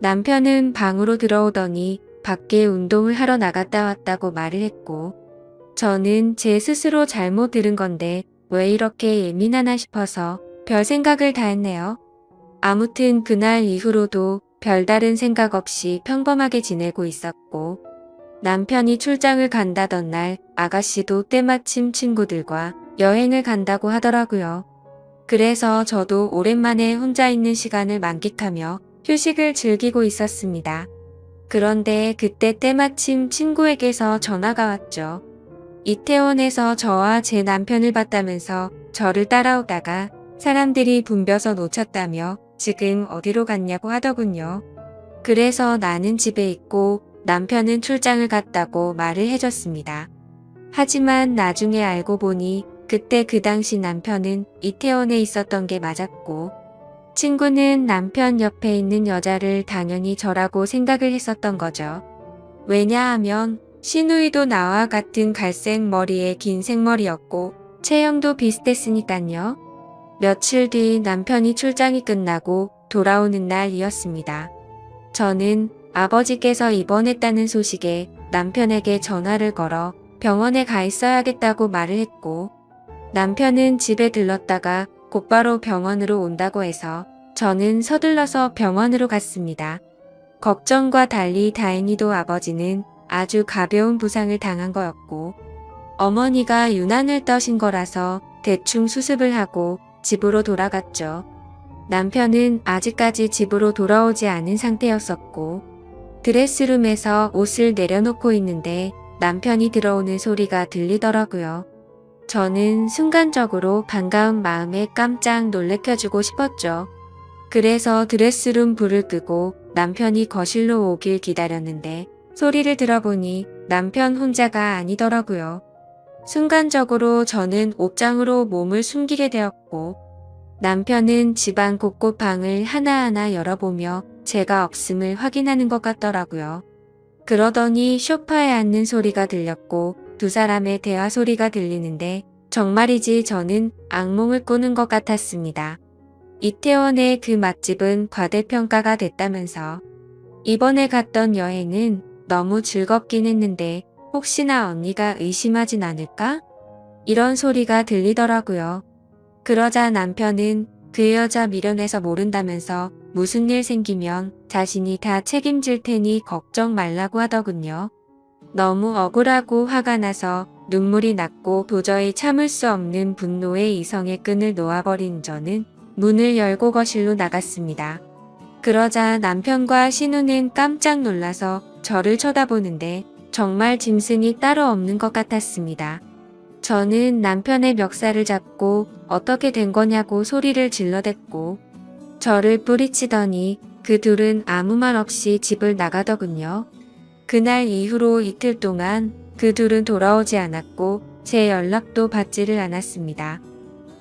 남편은 방으로 들어오더니 밖에 운동을 하러 나갔다 왔다고 말을 했고, 저는 제 스스로 잘못 들은 건데 왜 이렇게 예민하나 싶어서 별 생각을 다 했네요. 아무튼 그날 이후로도 별다른 생각 없이 평범하게 지내고 있었고, 남편이 출장을 간다던 날 아가씨도 때마침 친구들과 여행을 간다고 하더라고요. 그래서 저도 오랜만에 혼자 있는 시간을 만끽하며 휴식을 즐기고 있었습니다. 그런데 그때 때마침 친구에게서 전화가 왔죠. 이태원에서 저와 제 남편을 봤다면서 저를 따라오다가 사람들이 붐벼서 놓쳤다며 지금 어디로 갔냐고 하더군요. 그래서 나는 집에 있고 남편은 출장을 갔다고 말을 해줬습니다. 하지만 나중에 알고 보니 그때 그 당시 남편은 이태원에 있었던 게 맞았고, 친구는 남편 옆에 있는 여자를 당연히 저라고 생각을 했었던 거죠. 왜냐하면 신우이도 나와 같은 갈색 머리에 긴 생머리였고 체형도 비슷했으니깐요. 며칠 뒤 남편이 출장이 끝나고 돌아오는 날이었습니다. 저는 아버지께서 입원했다는 소식에 남편에게 전화를 걸어 병원에 가 있어야겠다고 말을 했고, 남편은 집에 들렀다가 곧바로 병원으로 온다고 해서 저는 서둘러서 병원으로 갔습니다. 걱정과 달리 다행히도 아버지는 아주 가벼운 부상을 당한 거였고, 어머니가 유난을 떠신 거라서 대충 수습을 하고 집으로 돌아갔죠. 남편은 아직까지 집으로 돌아오지 않은 상태였었고, 드레스룸에서 옷을 내려놓고 있는데 남편이 들어오는 소리가 들리더라고요. 저는 순간적으로 반가운 마음에 깜짝 놀래켜주고 싶었죠. 그래서 드레스룸 불을 끄고 남편이 거실로 오길 기다렸는데 소리를 들어보니 남편 혼자가 아니더라고요. 순간적으로 저는 옷장으로 몸을 숨기게 되었고, 남편은 집안 곳곳 방을 하나하나 열어보며 제가 없음을 확인하는 것 같더라고요. 그러더니 소파에 앉는 소리가 들렸고 두 사람의 대화 소리가 들리는데 정말이지 저는 악몽을 꾸는 것 같았습니다. 이태원의 그 맛집은 과대평가가 됐다면서, 이번에 갔던 여행은 너무 즐겁긴 했는데 혹시나 언니가 의심하진 않을까? 이런 소리가 들리더라고요. 그러자 남편은 그 여자 미련해서 모른다면서 무슨 일 생기면 자신이 다 책임질 테니 걱정 말라고 하더군요. 너무 억울하고 화가 나서 눈물이 났고 도저히 참을 수 없는 분노에 이성의 끈을 놓아버린 저는 문을 열고 거실로 나갔습니다. 그러자 남편과 신우는 깜짝 놀라서 저를 쳐다보는데 정말 짐승이 따로 없는 것 같았습니다. 저는 남편의 멱살을 잡고 어떻게 된 거냐고 소리를 질러댔고 저를 뿌리치더니 그 둘은 아무 말 없이 집을 나가더군요. 그날 이후로 이틀 동안 그 둘은 돌아오지 않았고 제 연락도 받지를 않았습니다.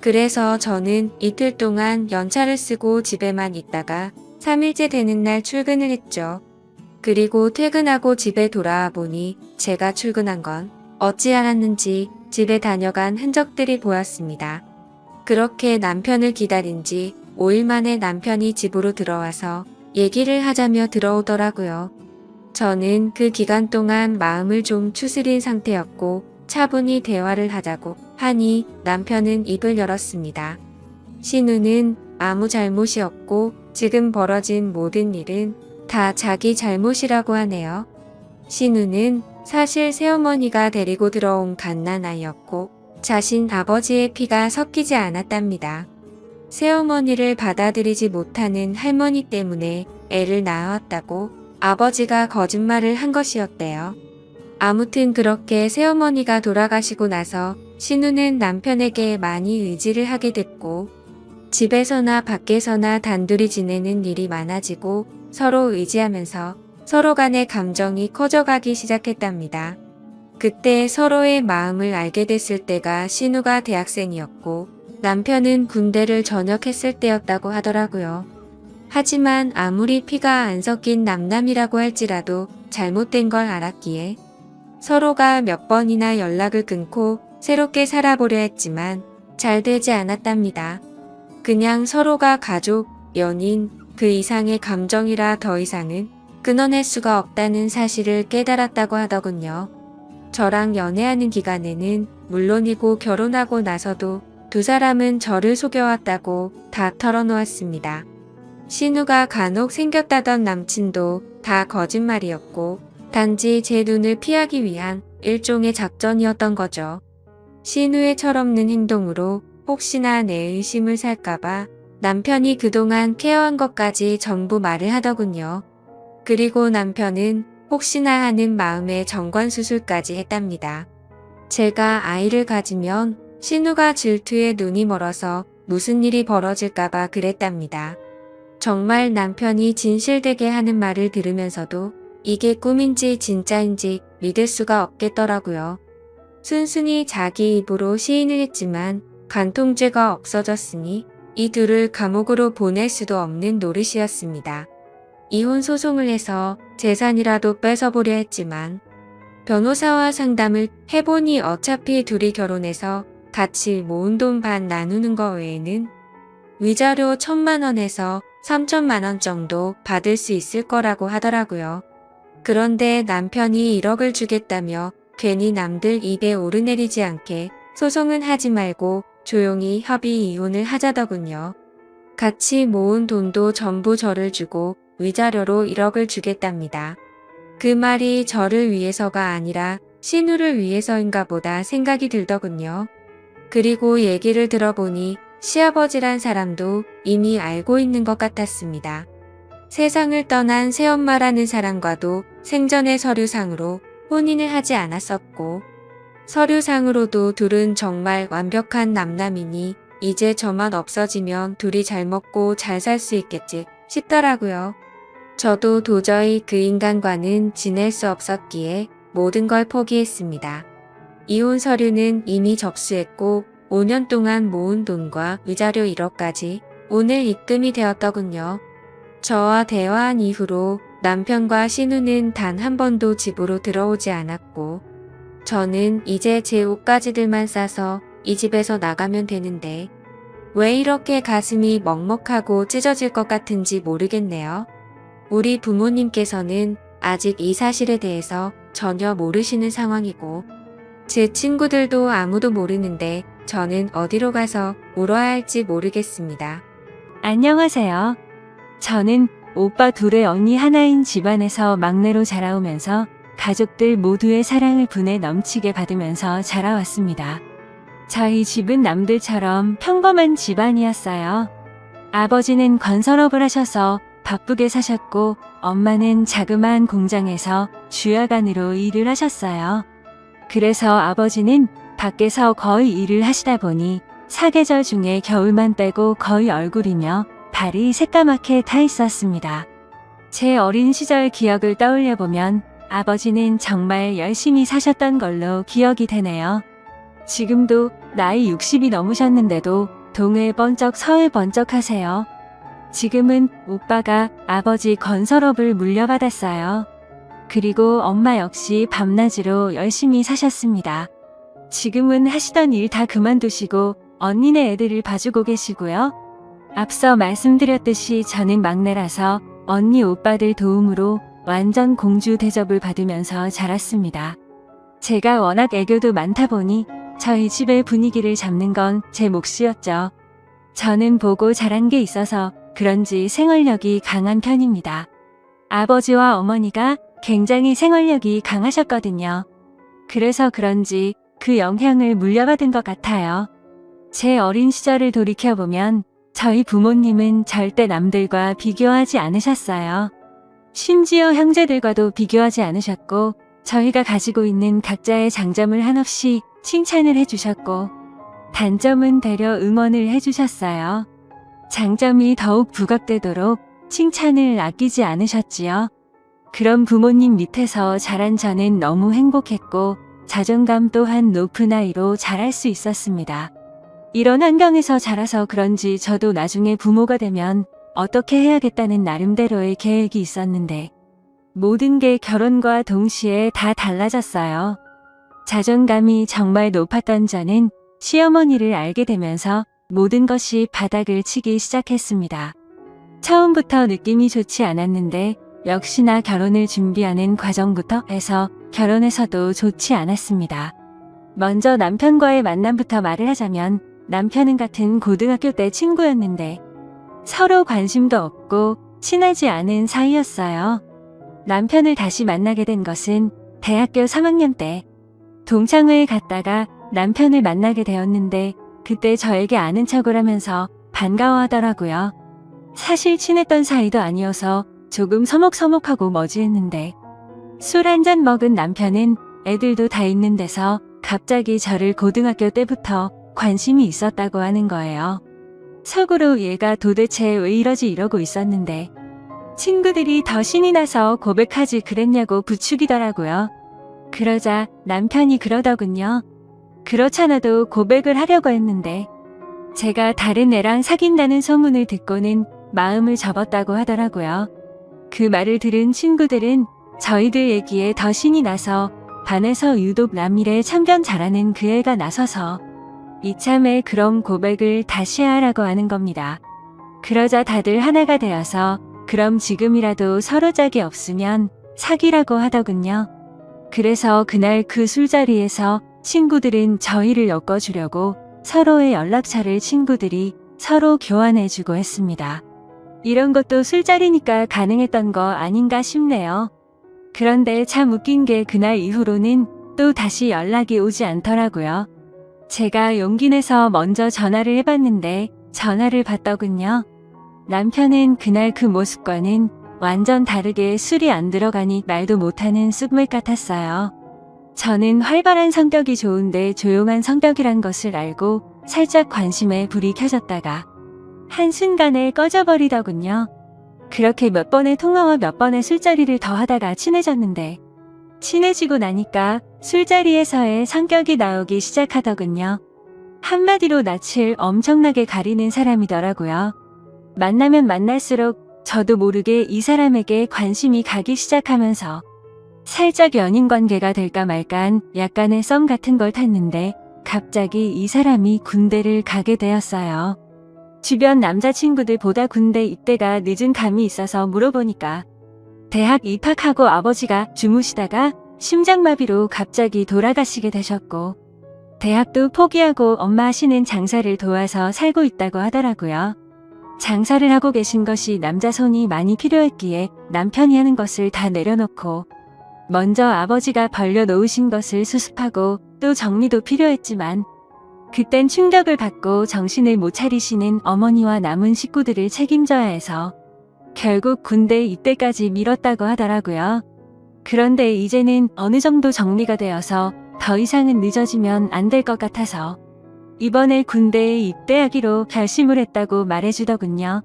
그래서 저는 이틀 동안 연차를 쓰고 집에만 있다가 3일째 되는 날 출근을 했죠. 그리고 퇴근하고 집에 돌아와 보니 제가 출근한 건 어찌 알았는지 집에 다녀간 흔적들이 보였습니다. 그렇게 남편을 기다린 지 5일 만에 남편이 집으로 들어와서 얘기를 하자며 들어오더라고요. 저는 그 기간 동안 마음을 좀 추스린 상태였고 차분히 대화를 하자고 하니 남편은 입을 열었습니다. 신우는 아무 잘못이 없고 지금 벌어진 모든 일은 다 자기 잘못이라고 하네요. 신우는 사실 새어머니가 데리고 들어온 갓난아이였고 자신 아버지의 피가 섞이지 않았답니다. 새어머니를 받아들이지 못하는 할머니 때문에 애를 낳았다고 아버지가 거짓말을 한 것이었대요. 아무튼 그렇게 새어머니가 돌아가시고 나서 신우는 남편에게 많이 의지를 하게 됐고 집에서나 밖에서나 단둘이 지내는 일이 많아지고 서로 의지하면서 서로 간의 감정이 커져가기 시작했답니다. 그때 서로의 마음을 알게 됐을 때가 신우가 대학생이었고 남편은 군대를 전역했을 때였다고 하더라고요. 하지만 아무리 피가 안 섞인 남남이라고 할지라도 잘못된 걸 알았기에 서로가 몇 번이나 연락을 끊고 새롭게 살아보려 했지만 잘 되지 않았답니다. 그냥 서로가 가족, 연인, 그 이상의 감정이라 더 이상은 끊어낼 수가 없다는 사실을 깨달았다고 하더군요. 저랑 연애하는 기간에는 물론이고 결혼하고 나서도 두 사람은 저를 속여왔다고 다 털어놓았습니다. 신우가 간혹 생겼다던 남친도 다 거짓말이었고 단지 제 눈을 피하기 위한 일종의 작전이었던 거죠. 신우의 철없는 행동으로 혹시나 내 의심을 살까봐 남편이 그동안 케어한 것까지 전부 말을 하더군요. 그리고 남편은 혹시나 하는 마음에 정관수술까지 했답니다. 제가 아이를 가지면 신우가 질투에 눈이 멀어서 무슨 일이 벌어질까봐 그랬답니다. 정말 남편이 진실되게 하는 말을 들으면서도 이게 꿈인지 진짜인지 믿을 수가 없겠더라고요. 순순히 자기 입으로 시인을 했지만 간통죄가 없어졌으니 이 둘을 감옥으로 보낼 수도 없는 노릇이었습니다. 이혼 소송을 해서 재산이라도 뺏어보려 했지만 변호사와 상담을 해보니 어차피 둘이 결혼해서 같이 모은 돈 반 나누는 거 외에는 위자료 1,000만 원에서 3,000만 원 정도 받을 수 있을 거라고 하더라고요. 그런데 남편이 1억을 주겠다며 괜히 남들 입에 오르내리지 않게 소송은 하지 말고 조용히 협의 이혼을 하자더군요. 같이 모은 돈도 전부 저를 주고 위자료로 1억을 주겠답니다. 그 말이 저를 위해서가 아니라 신우를 위해서인가 보다 생각이 들더군요. 그리고 얘기를 들어보니 시아버지란 사람도 이미 알고 있는 것 같았습니다. 세상을 떠난 새엄마라는 사람과도 생전의 서류상으로 혼인을 하지 않았었고 서류상으로도 둘은 정말 완벽한 남남이니 이제 저만 없어지면 둘이 잘 먹고 잘 살 수 있겠지 싶더라고요. 저도 도저히 그 인간과는 지낼 수 없었기에 모든 걸 포기했습니다. 이혼 서류는 이미 접수했고 5년 동안 모은 돈과 위자료 1억까지 오늘 입금이 되었더군요. 저와 대화한 이후로 남편과 신우는 단 한 번도 집으로 들어오지 않았고 저는 이제 제 옷가지들만 싸서 이 집에서 나가면 되는데 왜 이렇게 가슴이 먹먹하고 찢어질 것 같은지 모르겠네요. 우리 부모님께서는 아직 이 사실에 대해서 전혀 모르시는 상황이고 제 친구들도 아무도 모르는데 저는 어디로 가서 울어야 할지 모르겠습니다. 안녕하세요. 저는 오빠 둘의 언니 하나인 집안에서 막내로 자라오면서 가족들 모두의 사랑을 분에 넘치게 받으면서 자라왔습니다. 저희 집은 남들처럼 평범한 집안이었어요. 아버지는 건설업을 하셔서 바쁘게 사셨고 엄마는 자그마한 공장에서 주야간으로 일을 하셨어요. 그래서 아버지는 밖에서 거의 일을 하시다 보니 사계절 중에 겨울만 빼고 거의 얼굴이며 발이 새까맣게 타 있었습니다. 제 어린 시절 기억을 떠올려 보면 아버지는 정말 열심히 사셨던 걸로 기억이 되네요. 지금도 나이 60이 넘으셨는데도 동을 번쩍 서을 번쩍 하세요. 지금은 오빠가 아버지 건설업을 물려받았어요. 그리고 엄마 역시 밤낮으로 열심히 사셨습니다. 지금은 하시던 일 다 그만두시고 언니네 애들을 봐주고 계시고요. 앞서 말씀드렸듯이 저는 막내라서 언니 오빠들 도움으로 완전 공주 대접을 받으면서 자랐습니다. 제가 워낙 애교도 많다 보니 저희 집의 분위기를 잡는 건 제 몫이었죠. 저는 보고 자란 게 있어서 그런지 생활력이 강한 편입니다. 아버지와 어머니가 굉장히 생활력이 강하셨거든요. 그래서 그런지 그 영향을 물려받은 것 같아요. 제 어린 시절을 돌이켜보면 저희 부모님은 절대 남들과 비교하지 않으셨어요. 심지어 형제들과도 비교하지 않으셨고 저희가 가지고 있는 각자의 장점을 한없이 칭찬을 해주셨고 단점은 되려 응원을 해주셨어요. 장점이 더욱 부각되도록 칭찬을 아끼지 않으셨지요. 그런 부모님 밑에서 자란 저는 너무 행복했고 자존감 또한 높은 아이로 자랄 수 있었습니다. 이런 환경에서 자라서 그런지 저도 나중에 부모가 되면 어떻게 해야겠다는 나름대로의 계획이 있었는데 모든 게 결혼과 동시에 다 달라졌어요. 자존감이 정말 높았던 저는 시어머니를 알게 되면서 모든 것이 바닥을 치기 시작했습니다. 처음부터 느낌이 좋지 않았는데 역시나 결혼을 준비하는 과정부터 해서 결혼해서도 좋지 않았습니다. 먼저 남편과의 만남부터 말을 하자면 남편은 같은 고등학교 때 친구였는데 서로 관심도 없고 친하지 않은 사이였어요. 남편을 다시 만나게 된 것은 대학교 3학년 때 동창회에 갔다가 남편을 만나게 되었는데 그때 저에게 아는 척을 하면서 반가워하더라고요. 사실 친했던 사이도 아니어서 조금 서먹서먹하고 머지했는데 술 한 잔 먹은 남편은 애들도 다 있는 데서 갑자기 저를 고등학교 때부터 관심이 있었다고 하는 거예요. 속으로 얘가 도대체 왜 이러지 이러고 있었는데 친구들이 더 신이 나서 고백하지 그랬냐고 부추기더라고요. 그러자 남편이 그러더군요. 그렇잖아도 고백을 하려고 했는데 제가 다른 애랑 사귄다는 소문을 듣고는 마음을 접었다고 하더라고요. 그 말을 들은 친구들은 저희들 얘기에 더 신이 나서 반에서 유독 남일에 참견 잘하는 그 애가 나서서 이참에 그럼 고백을 다시 하라고 하는 겁니다. 그러자 다들 하나가 되어서 그럼 지금이라도 서로 짝이 없으면 사귀라고 하더군요. 그래서 그날 그 술자리에서 친구들은 저희를 엮어주려고 서로의 연락처를 친구들이 서로 교환해주고 했습니다. 이런 것도 술자리니까 가능했던 거 아닌가 싶네요. 그런데 참 웃긴 게 그날 이후로는 또 다시 연락이 오지 않더라고요. 제가 용기 내서 먼저 전화를 해봤는데 전화를 받더군요. 남편은 그날 그 모습과는 완전 다르게 술이 안 들어가니 말도 못하는 쑥맥 같았어요. 저는 활발한 성격이 좋은데 조용한 성격이란 것을 알고 살짝 관심에 불이 켜졌다가 한순간에 꺼져버리더군요. 그렇게 몇 번의 통화와 몇 번의 술자리를 더 하다가 친해졌는데 친해지고 나니까 술자리에서의 성격이 나오기 시작하더군요. 한마디로 낯을 엄청나게 가리는 사람이더라고요. 만나면 만날수록 저도 모르게 이 사람에게 관심이 가기 시작하면서 살짝 연인 관계가 될까 말까한 약간의 썸 같은 걸 탔는데 갑자기 이 사람이 군대를 가게 되었어요. 주변 남자친구들보다 군대 입대가 늦은 감이 있어서 물어보니까 대학 입학하고 아버지가 주무시다가 심장마비로 갑자기 돌아가시게 되셨고 대학도 포기하고 엄마 하시는 장사를 도와서 살고 있다고 하더라고요. 장사를 하고 계신 것이 남자 손이 많이 필요했기에 남편이 하는 것을 다 내려놓고 먼저 아버지가 벌려놓으신 것을 수습하고 또 정리도 필요했지만 그땐 충격을 받고 정신을 못 차리시는 어머니와 남은 식구들을 책임져야 해서 결국 군대 입대까지 미뤘다고 하더라고요. 그런데 이제는 어느 정도 정리가 되어서 더 이상은 늦어지면 안 될 것 같아서 이번에 군대에 입대하기로 결심을 했다고 말해주더군요.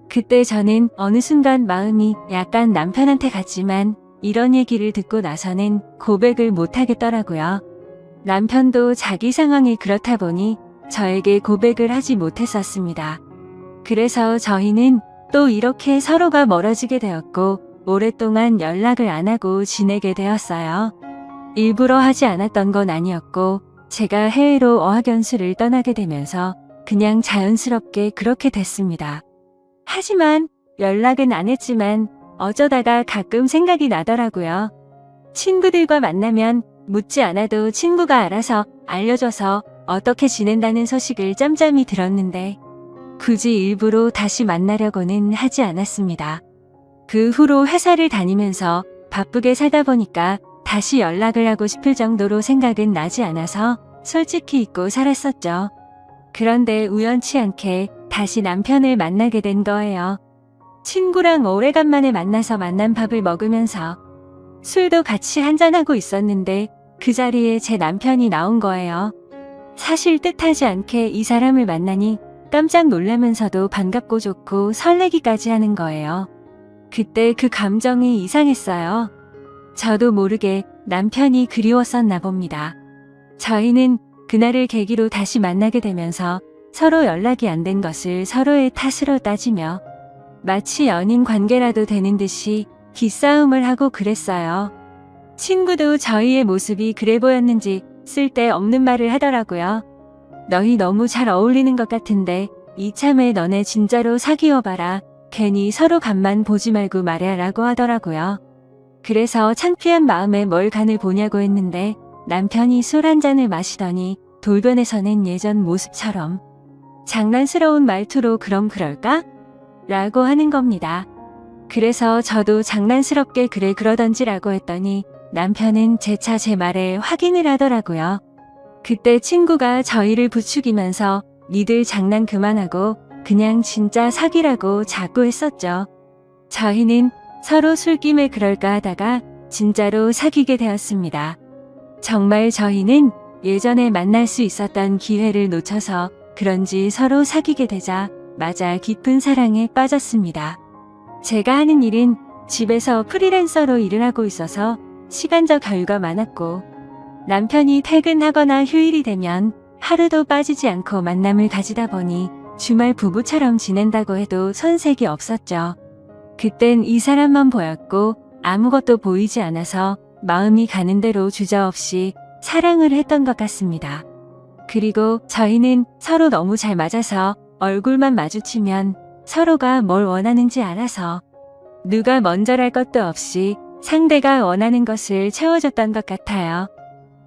그때 저는 어느 순간 마음이 약간 남편한테 갔지만 이런 얘기를 듣고 나서는 고백을 못하겠더라고요. 남편도 자기 상황이 그렇다 보니 저에게 고백을 하지 못했었습니다. 그래서 저희는 또 이렇게 서로가 멀어지게 되었고 오랫동안 연락을 안 하고 지내게 되었어요. 일부러 하지 않았던 건 아니었고 제가 해외로 어학연수를 떠나게 되면서 그냥 자연스럽게 그렇게 됐습니다. 하지만 연락은 안 했지만 어쩌다가 가끔 생각이 나더라고요. 친구들과 만나면 묻지 않아도 친구가 알아서 알려줘서 어떻게 지낸다는 소식을 짬짬이 들었는데 굳이 일부러 다시 만나려고는 하지 않았습니다. 그 후로 회사를 다니면서 바쁘게 살다 보니까 다시 연락을 하고 싶을 정도로 생각은 나지 않아서 솔직히 잊고 살았었죠. 그런데 우연치 않게 다시 남편을 만나게 된 거예요. 친구랑 오래간만에 만나서 만난 밥을 먹으면서 술도 같이 한잔하고 있었는데 그 자리에 제 남편이 나온 거예요. 사실 뜻하지 않게 이 사람을 만나니 깜짝 놀라면서도 반갑고 좋고 설레기까지 하는 거예요. 그때 그 감정이 이상했어요. 저도 모르게 남편이 그리웠었나 봅니다. 저희는 그날을 계기로 다시 만나게 되면서 서로 연락이 안 된 것을 서로의 탓으로 따지며 마치 연인 관계라도 되는 듯이 기싸움을 하고 그랬어요. 친구도 저희의 모습이 그래 보였는지 쓸데없는 말을 하더라고요. 너희 너무 잘 어울리는 것 같은데 이참에 너네 진짜로 사귀어봐라. 괜히 서로 간만 보지 말고 말해라고 하더라고요. 그래서 창피한 마음에 뭘 간을 보냐고 했는데 남편이 술 한 잔을 마시더니 돌변에서는 예전 모습처럼 장난스러운 말투로 그럼 그럴까? 라고 하는 겁니다. 그래서 저도 장난스럽게 그래 그러던지라고 했더니 남편은 재차 제 말에 확인을 하더라고요. 그때 친구가 저희를 부추기면서 니들 장난 그만하고 그냥 진짜 사귀라고 자꾸 했었죠. 저희는 서로 술김에 그럴까 하다가 진짜로 사귀게 되었습니다. 정말 저희는 예전에 만날 수 있었던 기회를 놓쳐서 그런지 서로 사귀게 되자 맞아 깊은 사랑에 빠졌습니다. 제가 하는 일은 집에서 프리랜서로 일을 하고 있어서 시간적 여유가 많았고 남편이 퇴근하거나 휴일이 되면 하루도 빠지지 않고 만남을 가지다 보니 주말 부부처럼 지낸다고 해도 손색이 없었죠. 그땐 이 사람만 보였고 아무것도 보이지 않아서 마음이 가는 대로 주저없이 사랑을 했던 것 같습니다. 그리고 저희는 서로 너무 잘 맞아서 얼굴만 마주치면 서로가 뭘 원하는지 알아서 누가 먼저랄 것도 없이 상대가 원하는 것을 채워줬던 것 같아요.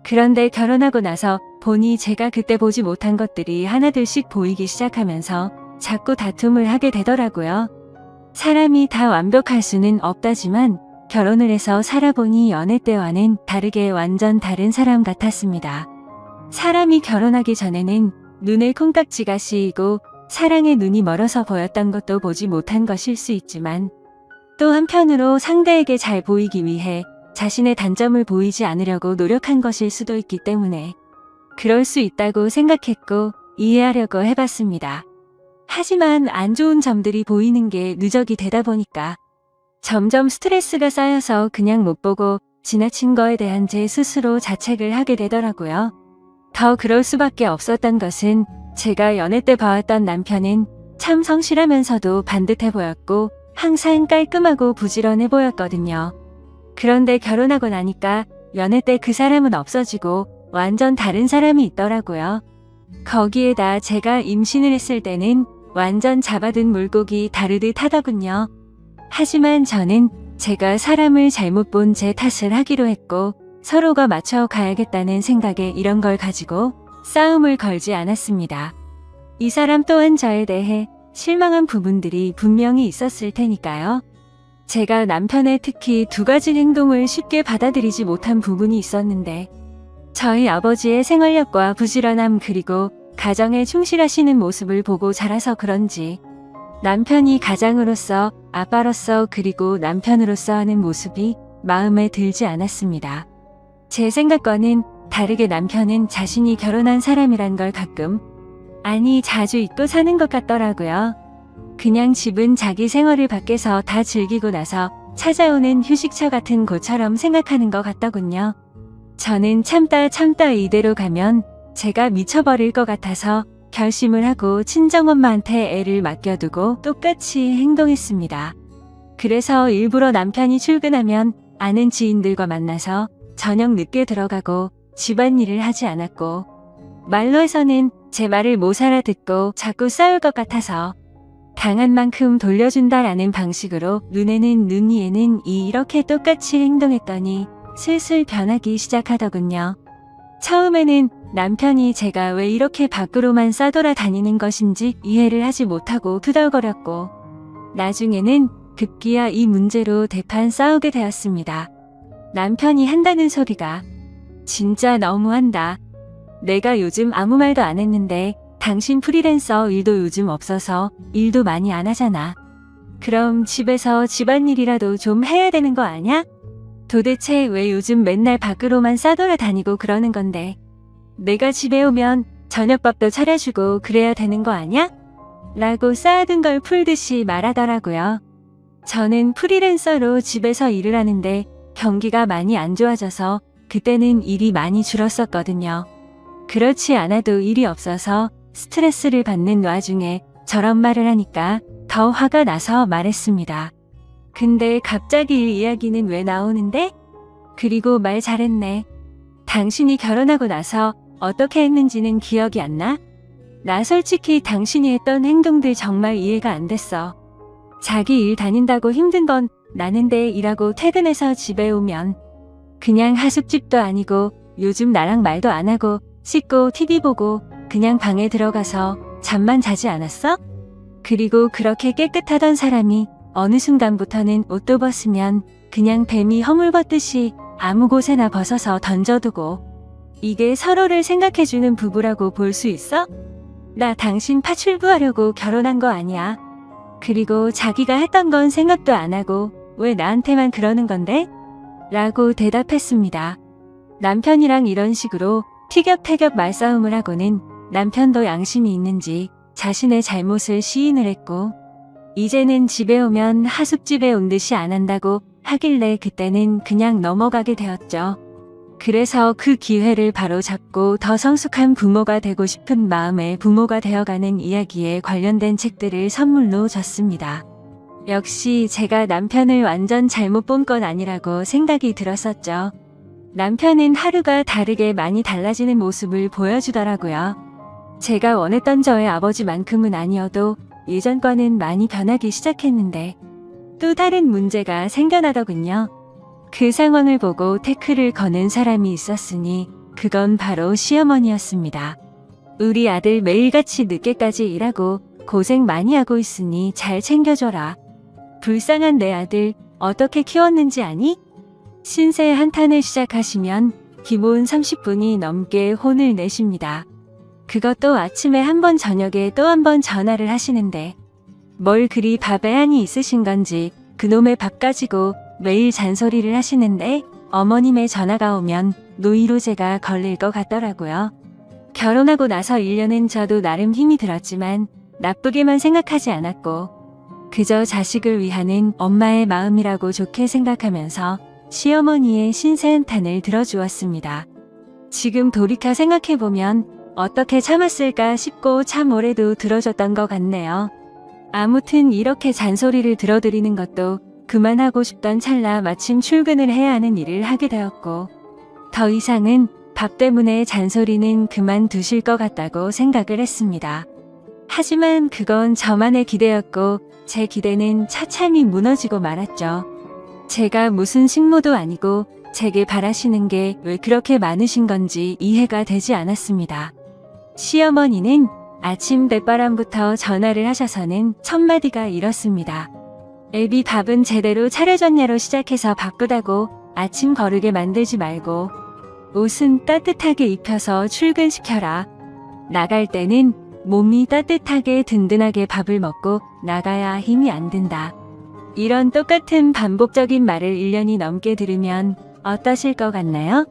그런데 결혼하고 나서 보니 제가 그때 보지 못한 것들이 하나둘씩 보이기 시작하면서 자꾸 다툼을 하게 되더라고요. 사람이 다 완벽할 수는 없다지만 결혼을 해서 살아보니 연애 때와는 다르게 완전 다른 사람 같았습니다. 사람이 결혼하기 전에는 눈에 콩깍지가 씌이고 사랑에 눈이 멀어서 보였던 것도 보지 못한 것일 수 있지만 또 한편으로 상대에게 잘 보이기 위해 자신의 단점을 보이지 않으려고 노력한 것일 수도 있기 때문에 그럴 수 있다고 생각했고 이해하려고 해봤습니다. 하지만 안 좋은 점들이 보이는 게 누적이 되다 보니까 점점 스트레스가 쌓여서 그냥 못 보고 지나친 거에 대한 제 스스로 자책을 하게 되더라고요. 더 그럴 수밖에 없었던 것은 제가 연애 때 봐왔던 남편은 참 성실하면서도 반듯해 보였고 항상 깔끔하고 부지런해 보였거든요. 그런데 결혼하고 나니까 연애 때 그 사람은 없어지고 완전 다른 사람이 있더라고요. 거기에다 제가 임신을 했을 때는 완전 잡아둔 물고기 다르듯 하더군요. 하지만 저는 제가 사람을 잘못 본 제 탓을 하기로 했고 서로가 맞춰 가야겠다는 생각에 이런 걸 가지고 싸움을 걸지 않았습니다. 이 사람 또한 저에 대해 실망한 부분들이 분명히 있었을 테니까요. 제가 남편의 특히 두 가지 행동을 쉽게 받아들이지 못한 부분이 있었는데 저희 아버지의 생활력과 부지런함 그리고 가정에 충실하시는 모습을 보고 자라서 그런지 남편이 가장으로서, 아빠로서, 그리고 남편으로서 하는 모습이 마음에 들지 않았습니다. 제 생각과는 다르게 남편은 자신이 결혼한 사람이란 걸 가끔, 아니 자주 잊고 사는 것 같더라고요. 그냥 집은 자기 생활을 밖에서 다 즐기고 나서 찾아오는 휴식처 같은 곳처럼 생각하는 것 같더군요. 저는 참다 이대로 가면 제가 미쳐버릴 것 같아서 결심을 하고 친정엄마한테 애를 맡겨두고 똑같이 행동했습니다. 그래서 일부러 남편이 출근하면 아는 지인들과 만나서 저녁 늦게 들어가고 집안일을 하지 않았고, 말로 해서는 제 말을 못 알아듣고 자꾸 싸울 것 같아서 당한 만큼 돌려준다라는 방식으로 눈에는 눈, 이에는 이, 이렇게 똑같이 행동했더니 슬슬 변하기 시작하더군요. 처음에는 남편이 제가 왜 이렇게 밖으로만 싸돌아다니는 것인지 이해를 하지 못하고 투덜거렸고, 나중에는 급기야 이 문제로 대판 싸우게 되었습니다. 남편이 한다는 소리가 진짜 너무한다. 내가 요즘 아무 말도 안 했는데 당신 프리랜서 일도 요즘 없어서 일도 많이 안 하잖아. 그럼 집에서 집안일이라도 좀 해야 되는 거 아냐? 도대체 왜 요즘 맨날 밖으로만 싸돌아다니고 그러는 건데, 내가 집에 오면 저녁밥도 차려주고 그래야 되는 거 아냐? 라고 쌓아둔 걸 풀듯이 말하더라고요. 저는 프리랜서로 집에서 일을 하는데 경기가 많이 안 좋아져서 그때는 일이 많이 줄었었거든요. 그렇지 않아도 일이 없어서 스트레스를 받는 와중에 저런 말을 하니까 더 화가 나서 말했습니다. 근데 갑자기 일 이야기는 왜 나오는데? 그리고 말 잘했네. 당신이 결혼하고 나서 어떻게 했는지는 기억이 안 나? 나 솔직히 당신이 했던 행동들 정말 이해가 안 됐어. 자기 일 다닌다고 힘든 건 나는데 일하고 퇴근해서 집에 오면 그냥 하숙집도 아니고 요즘 나랑 말도 안 하고 씻고 TV 보고 그냥 방에 들어가서 잠만 자지 않았어? 그리고 그렇게 깨끗하던 사람이 어느 순간부터는 옷도 벗으면 그냥 뱀이 허물 벗듯이 아무 곳에나 벗어서 던져두고, 이게 서로를 생각해주는 부부라고 볼 수 있어? 나 당신 파출부하려고 결혼한 거 아니야. 그리고 자기가 했던 건 생각도 안 하고 왜 나한테만 그러는 건데? 라고 대답했습니다. 남편이랑 이런 식으로 티격태격 말싸움을 하고는 남편도 양심이 있는지 자신의 잘못을 시인을 했고, 이제는 집에 오면 하숙집에 온 듯이 안 한다고 하길래 그때는 그냥 넘어가게 되었죠. 그래서 그 기회를 바로 잡고 더 성숙한 부모가 되고 싶은 마음에 부모가 되어가는 이야기에 관련된 책들을 선물로 줬습니다. 역시 제가 남편을 완전 잘못 본 건 아니라고 생각이 들었었죠. 남편은 하루가 다르게 많이 달라지는 모습을 보여주더라고요. 제가 원했던 저의 아버지만큼은 아니어도 예전과는 많이 변하기 시작했는데 또 다른 문제가 생겨나더군요. 그 상황을 보고 태클을 거는 사람이 있었으니 그건 바로 시어머니였습니다. 우리 아들 매일같이 늦게까지 일하고 고생 많이 하고 있으니 잘 챙겨줘라. 불쌍한 내 아들 어떻게 키웠는지 아니? 신세 한탄을 시작하시면 기본 30분이 넘게 혼을 내십니다. 그것도 아침에 한 번 저녁에 또 한 번 전화를 하시는데 뭘 그리 밥에 한이 있으신 건지 그놈의 밥 가지고 매일 잔소리를 하시는데 어머님의 전화가 오면 노이로제가 걸릴 것 같더라고요. 결혼하고 나서 1년은 저도 나름 힘이 들었지만 나쁘게만 생각하지 않았고 그저 자식을 위하는 엄마의 마음이라고 좋게 생각하면서 시어머니의 신세한탄을 들어주었습니다. 지금 돌이켜 생각해보면 어떻게 참았을까 싶고 참 오래도 들어줬던 것 같네요. 아무튼 이렇게 잔소리를 들어드리는 것도 그만하고 싶던 찰나 마침 출근을 해야 하는 일을 하게 되었고 더 이상은 밥 때문에 잔소리는 그만두실 것 같다고 생각을 했습니다. 하지만 그건 저만의 기대였고 제 기대는 처참히 무너지고 말았죠. 제가 무슨 식모도 아니고 제게 바라시는 게 왜 그렇게 많으신 건지 이해가 되지 않았습니다. 시어머니는 아침 대바람부터 전화를 하셔서는 첫마디가 이렇습니다. 애비 밥은 제대로 차려줬냐로 시작해서 바쁘다고 아침 거르게 만들지 말고 옷은 따뜻하게 입혀서 출근시켜라. 나갈 때는 몸이 따뜻하게 든든하게 밥을 먹고 나가야 힘이 안 든다. 이런 똑같은 반복적인 말을 1년이 넘게 들으면 어떠실 것 같나요?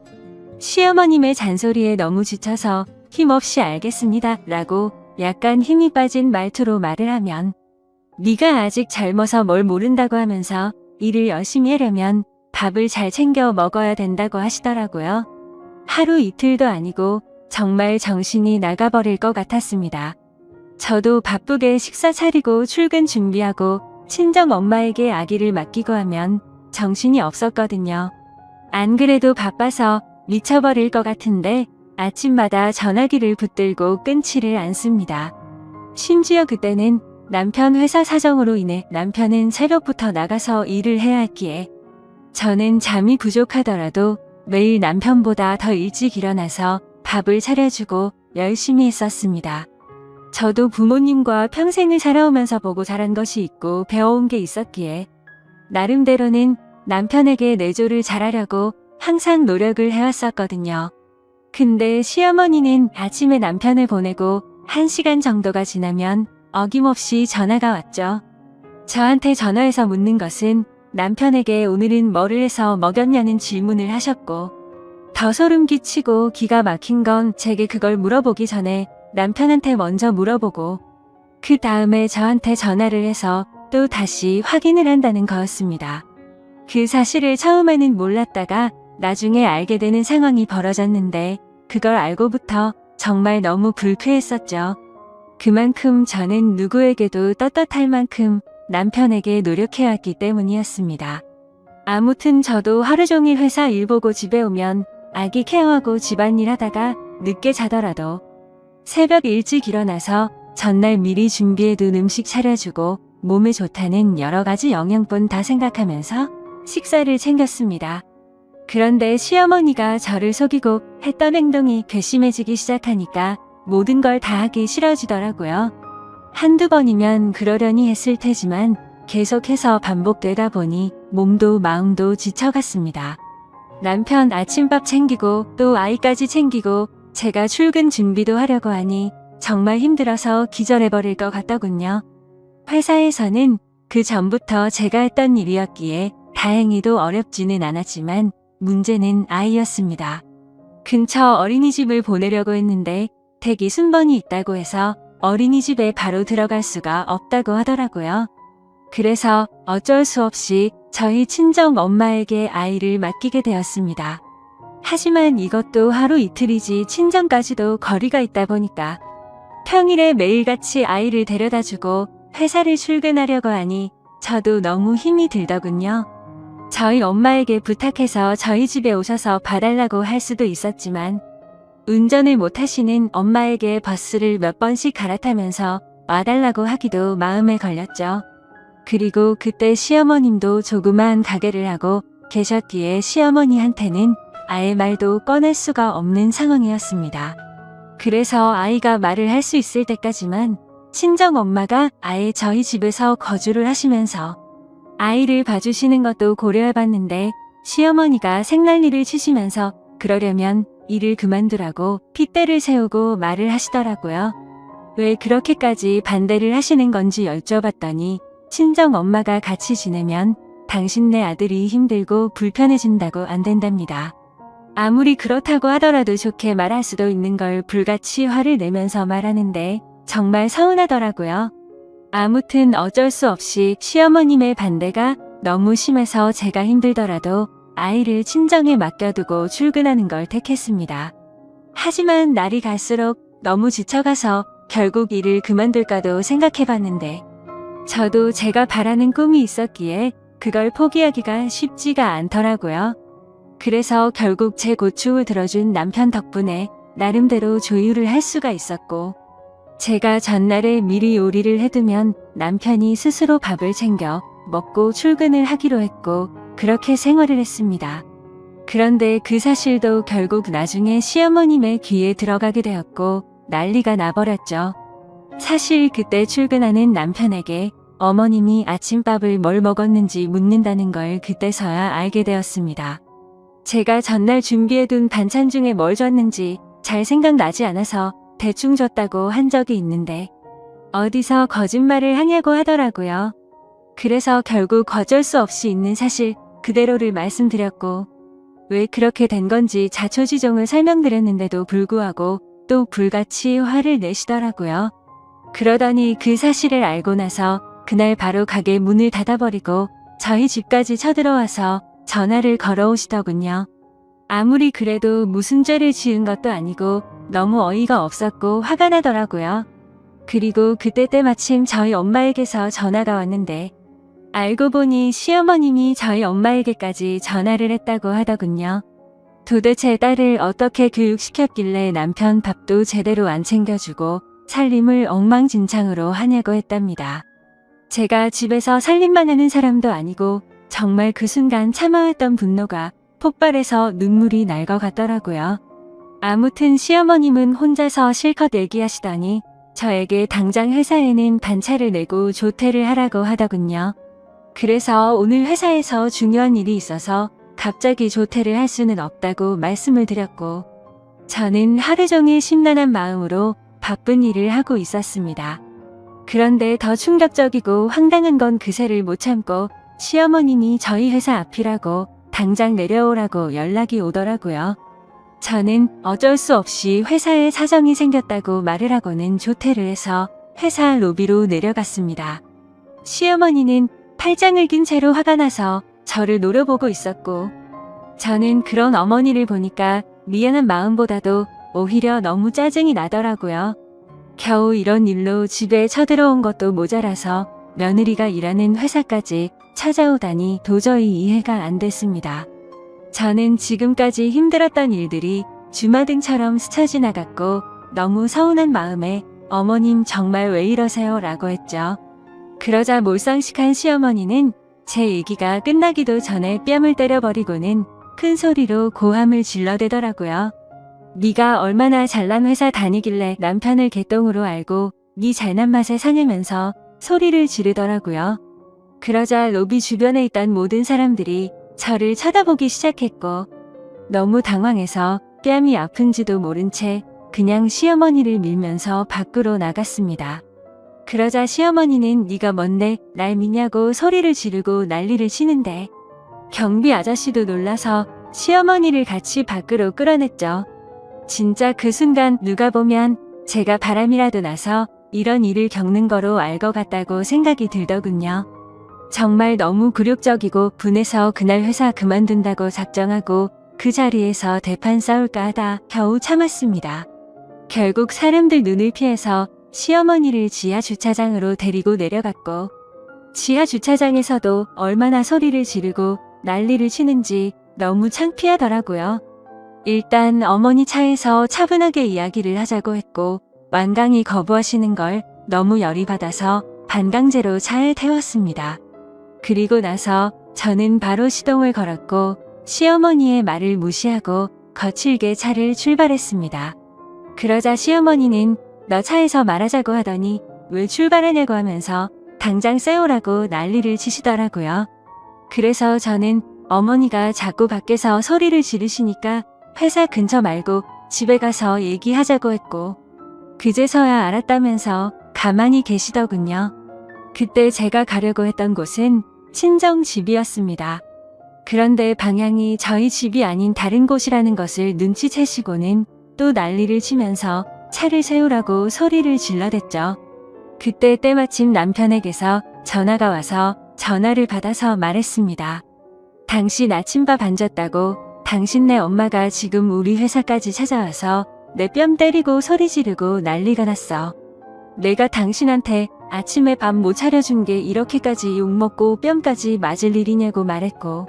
시어머님의 잔소리에 너무 지쳐서 힘없이 알겠습니다 라고 약간 힘이 빠진 말투로 말을 하면 네가 아직 젊어서 뭘 모른다고 하면서 일을 열심히 하려면 밥을 잘 챙겨 먹어야 된다고 하시더라고요. 하루 이틀도 아니고 정말 정신이 나가버릴 것 같았습니다. 저도 바쁘게 식사 차리고 출근 준비하고 친정 엄마에게 아기를 맡기고 하면 정신이 없었거든요. 안 그래도 바빠서 미쳐버릴 것 같은데 아침마다 전화기를 붙들고 끊지를 않습니다. 심지어 그때는 남편 회사 사정으로 인해 남편은 새벽부터 나가서 일을 해야 했기에 저는 잠이 부족하더라도 매일 남편보다 더 일찍 일어나서 밥을 차려주고 열심히 했었습니다. 저도 부모님과 평생을 살아오면서 보고 자란 것이 있고 배워온 게 있었기에 나름대로는 남편에게 내조를 잘하려고 항상 노력을 해왔었거든요. 근데 시어머니는 아침에 남편을 보내고 1시간 정도가 지나면 어김없이 전화가 왔죠. 저한테 전화해서 묻는 것은 남편에게 오늘은 뭐를 해서 먹였냐는 질문을 하셨고 더 소름 끼치고 기가 막힌 건 제게 그걸 물어보기 전에 남편한테 먼저 물어보고 그 다음에 저한테 전화를 해서 또 다시 확인을 한다는 거였습니다. 그 사실을 처음에는 몰랐다가 나중에 알게 되는 상황이 벌어졌는데 그걸 알고부터 정말 너무 불쾌했었죠. 그만큼 저는 누구에게도 떳떳할 만큼 남편에게 노력해왔기 때문이었습니다. 아무튼 저도 하루 종일 회사 일 보고 집에 오면 아기 케어하고 집안일 하다가 늦게 자더라도 새벽 일찍 일어나서 전날 미리 준비해둔 음식 차려주고 몸에 좋다는 여러 가지 영양분 다 생각하면서 식사를 챙겼습니다. 그런데 시어머니가 저를 속이고 했던 행동이 괘씸해지기 시작하니까 모든 걸 다 하기 싫어지더라고요. 한두 번이면 그러려니 했을 테지만 계속해서 반복되다 보니 몸도 마음도 지쳐갔습니다. 남편 아침밥 챙기고 또 아이까지 챙기고 제가 출근 준비도 하려고 하니 정말 힘들어서 기절해버릴 것 같더군요. 회사에서는 그 전부터 제가 했던 일이었기에 다행히도 어렵지는 않았지만 문제는 아이였습니다. 근처 어린이집을 보내려고 했는데 대기 순번이 있다고 해서 어린이집에 바로 들어갈 수가 없다고 하더라고요. 그래서 어쩔 수 없이 저희 친정 엄마에게 아이를 맡기게 되었습니다. 하지만 이것도 하루 이틀이지 친정까지도 거리가 있다 보니까 평일에 매일같이 아이를 데려다주고 회사를 출근하려고 하니 저도 너무 힘이 들더군요. 저희 엄마에게 부탁해서 저희 집에 오셔서 봐달라고 할 수도 있었지만 운전을 못하시는 엄마에게 버스를 몇 번씩 갈아타면서 와달라고 하기도 마음에 걸렸죠. 그리고 그때 시어머님도 조그만 가게를 하고 계셨기에 시어머니한테는 아예 말도 꺼낼 수가 없는 상황이었습니다. 그래서 아이가 말을 할 수 있을 때까지만 친정 엄마가 아예 저희 집에서 거주를 하시면서 아이를 봐주시는 것도 고려해봤는데 시어머니가 생난리를 치시면서 그러려면 일을 그만두라고 핏대를 세우고 말을 하시더라고요. 왜 그렇게까지 반대를 하시는 건지 여쭤봤더니 친정 엄마가 같이 지내면 당신네 아들이 힘들고 불편해진다고 안 된답니다. 아무리 그렇다고 하더라도 좋게 말할 수도 있는 걸 불같이 화를 내면서 말하는데 정말 서운하더라고요. 아무튼 어쩔 수 없이 시어머님의 반대가 너무 심해서 제가 힘들더라도 아이를 친정에 맡겨두고 출근하는 걸 택했습니다. 하지만 날이 갈수록 너무 지쳐가서 결국 일을 그만둘까도 생각해봤는데 저도 제가 바라는 꿈이 있었기에 그걸 포기하기가 쉽지가 않더라고요. 그래서 결국 제 고충을 들어준 남편 덕분에 나름대로 조율을 할 수가 있었고 제가 전날에 미리 요리를 해두면 남편이 스스로 밥을 챙겨 먹고 출근을 하기로 했고 그렇게 생활을 했습니다. 그런데 그 사실도 결국 나중에 시어머님의 귀에 들어가게 되었고 난리가 나버렸죠. 사실 그때 출근하는 남편에게 어머님이 아침밥을 뭘 먹었는지 묻는다는 걸 그때서야 알게 되었습니다. 제가 전날 준비해둔 반찬 중에 뭘 줬는지 잘 생각나지 않아서 대충 줬다고 한 적이 있는데 어디서 거짓말을 하냐고 하더라고요. 그래서 결국 어쩔 수 없이 있는 사실 그대로를 말씀드렸고, 왜 그렇게 된 건지 자초지종을 설명드렸는데도 불구하고 또 불같이 화를 내시더라고요. 그러더니 그 사실을 알고 나서 그날 바로 가게 문을 닫아버리고 저희 집까지 쳐들어와서 전화를 걸어오시더군요. 아무리 그래도 무슨 죄를 지은 것도 아니고 너무 어이가 없었고 화가 나더라고요. 그리고 그때 때마침 저희 엄마에게서 전화가 왔는데, 알고 보니 시어머님이 저희 엄마에게까지 전화를 했다고 하더군요. 도대체 딸을 어떻게 교육시켰길래 남편 밥도 제대로 안 챙겨주고 살림을 엉망진창으로 하냐고 했답니다. 제가 집에서 살림만 하는 사람도 아니고 정말 그 순간 참아왔던 분노가 폭발해서 눈물이 날 것 같더라고요. 아무튼 시어머님은 혼자서 실컷 얘기하시더니 저에게 당장 회사에는 반차를 내고 조퇴를 하라고 하더군요. 그래서 오늘 회사에서 중요한 일이 있어서 갑자기 조퇴를 할 수는 없다고 말씀을 드렸고, 저는 하루 종일 심란한 마음으로 바쁜 일을 하고 있었습니다. 그런데 더 충격적이고 황당한 건 그새를 못 참고 시어머님이 저희 회사 앞이라고 당장 내려오라고 연락이 오더라고요. 저는 어쩔 수 없이 회사에 사정이 생겼다고 말을 하고는 조퇴를 해서 회사 로비로 내려갔습니다. 시어머니는 팔짱을 낀 채로 화가 나서 저를 노려보고 있었고, 저는 그런 어머니를 보니까 미안한 마음보다도 오히려 너무 짜증이 나더라고요. 겨우 이런 일로 집에 쳐들어온 것도 모자라서 며느리가 일하는 회사까지 찾아오다니 도저히 이해가 안 됐습니다. 저는 지금까지 힘들었던 일들이 주마등처럼 스쳐 지나갔고 너무 서운한 마음에 어머님 정말 왜 이러세요? 라고 했죠. 그러자 몰상식한 시어머니는 제 얘기가 끝나기도 전에 뺨을 때려버리고는 큰 소리로 고함을 질러대더라고요. 네가 얼마나 잘난 회사 다니길래 남편을 개똥으로 알고 네 잘난 맛에 사냐면서 소리를 지르더라고요. 그러자 로비 주변에 있던 모든 사람들이 저를 쳐다보기 시작했고, 너무 당황해서 뺨이 아픈지도 모른 채 그냥 시어머니를 밀면서 밖으로 나갔습니다. 그러자 시어머니는 네가 뭔데 날 미냐고 소리를 지르고 난리를 치는데, 경비 아저씨도 놀라서 시어머니를 같이 밖으로 끌어냈죠. 진짜 그 순간 누가 보면 제가 바람이라도 나서 이런 일을 겪는 거로 알 것 같다고 생각이 들더군요. 정말 너무 굴욕적이고 분해서 그날 회사 그만둔다고 작정하고 그 자리에서 대판 싸울까 하다 겨우 참았습니다. 결국 사람들 눈을 피해서 시어머니를 지하 주차장으로 데리고 내려갔고, 지하 주차장에서도 얼마나 소리를 지르고 난리를 치는지 너무 창피하더라고요. 일단 어머니 차에서 차분하게 이야기를 하자고 했고, 완강히 거부하시는 걸 너무 열이 받아서 반강제로 차에 태웠습니다. 그리고 나서 저는 바로 시동을 걸었고 시어머니의 말을 무시하고 거칠게 차를 출발했습니다. 그러자 시어머니는 너 차에서 말하자고 하더니 왜 출발하냐고 하면서 당장 쎄오라고 난리를 치시더라고요. 그래서 저는 어머니가 자꾸 밖에서 소리를 지르시니까 회사 근처 말고 집에 가서 얘기하자고 했고, 그제서야 알았다면서 가만히 계시더군요. 그때 제가 가려고 했던 곳은 친정 집이었습니다. 그런데 방향이 저희 집이 아닌 다른 곳이라는 것을 눈치채시고는 또 난리를 치면서 차를 세우라고 소리를 질러댔죠. 그때 때마침 남편에게서 전화가 와서 전화를 받아서 말했습니다. 당신 아침밥 안 줬다고 당신네 엄마가 지금 우리 회사까지 찾아와서 내 뺨 때리고 소리 지르고 난리가 났어. 내가 당신한테 아침에 밥 못 차려준 게 이렇게까지 욕먹고 뺨까지 맞을 일이냐고 말했고,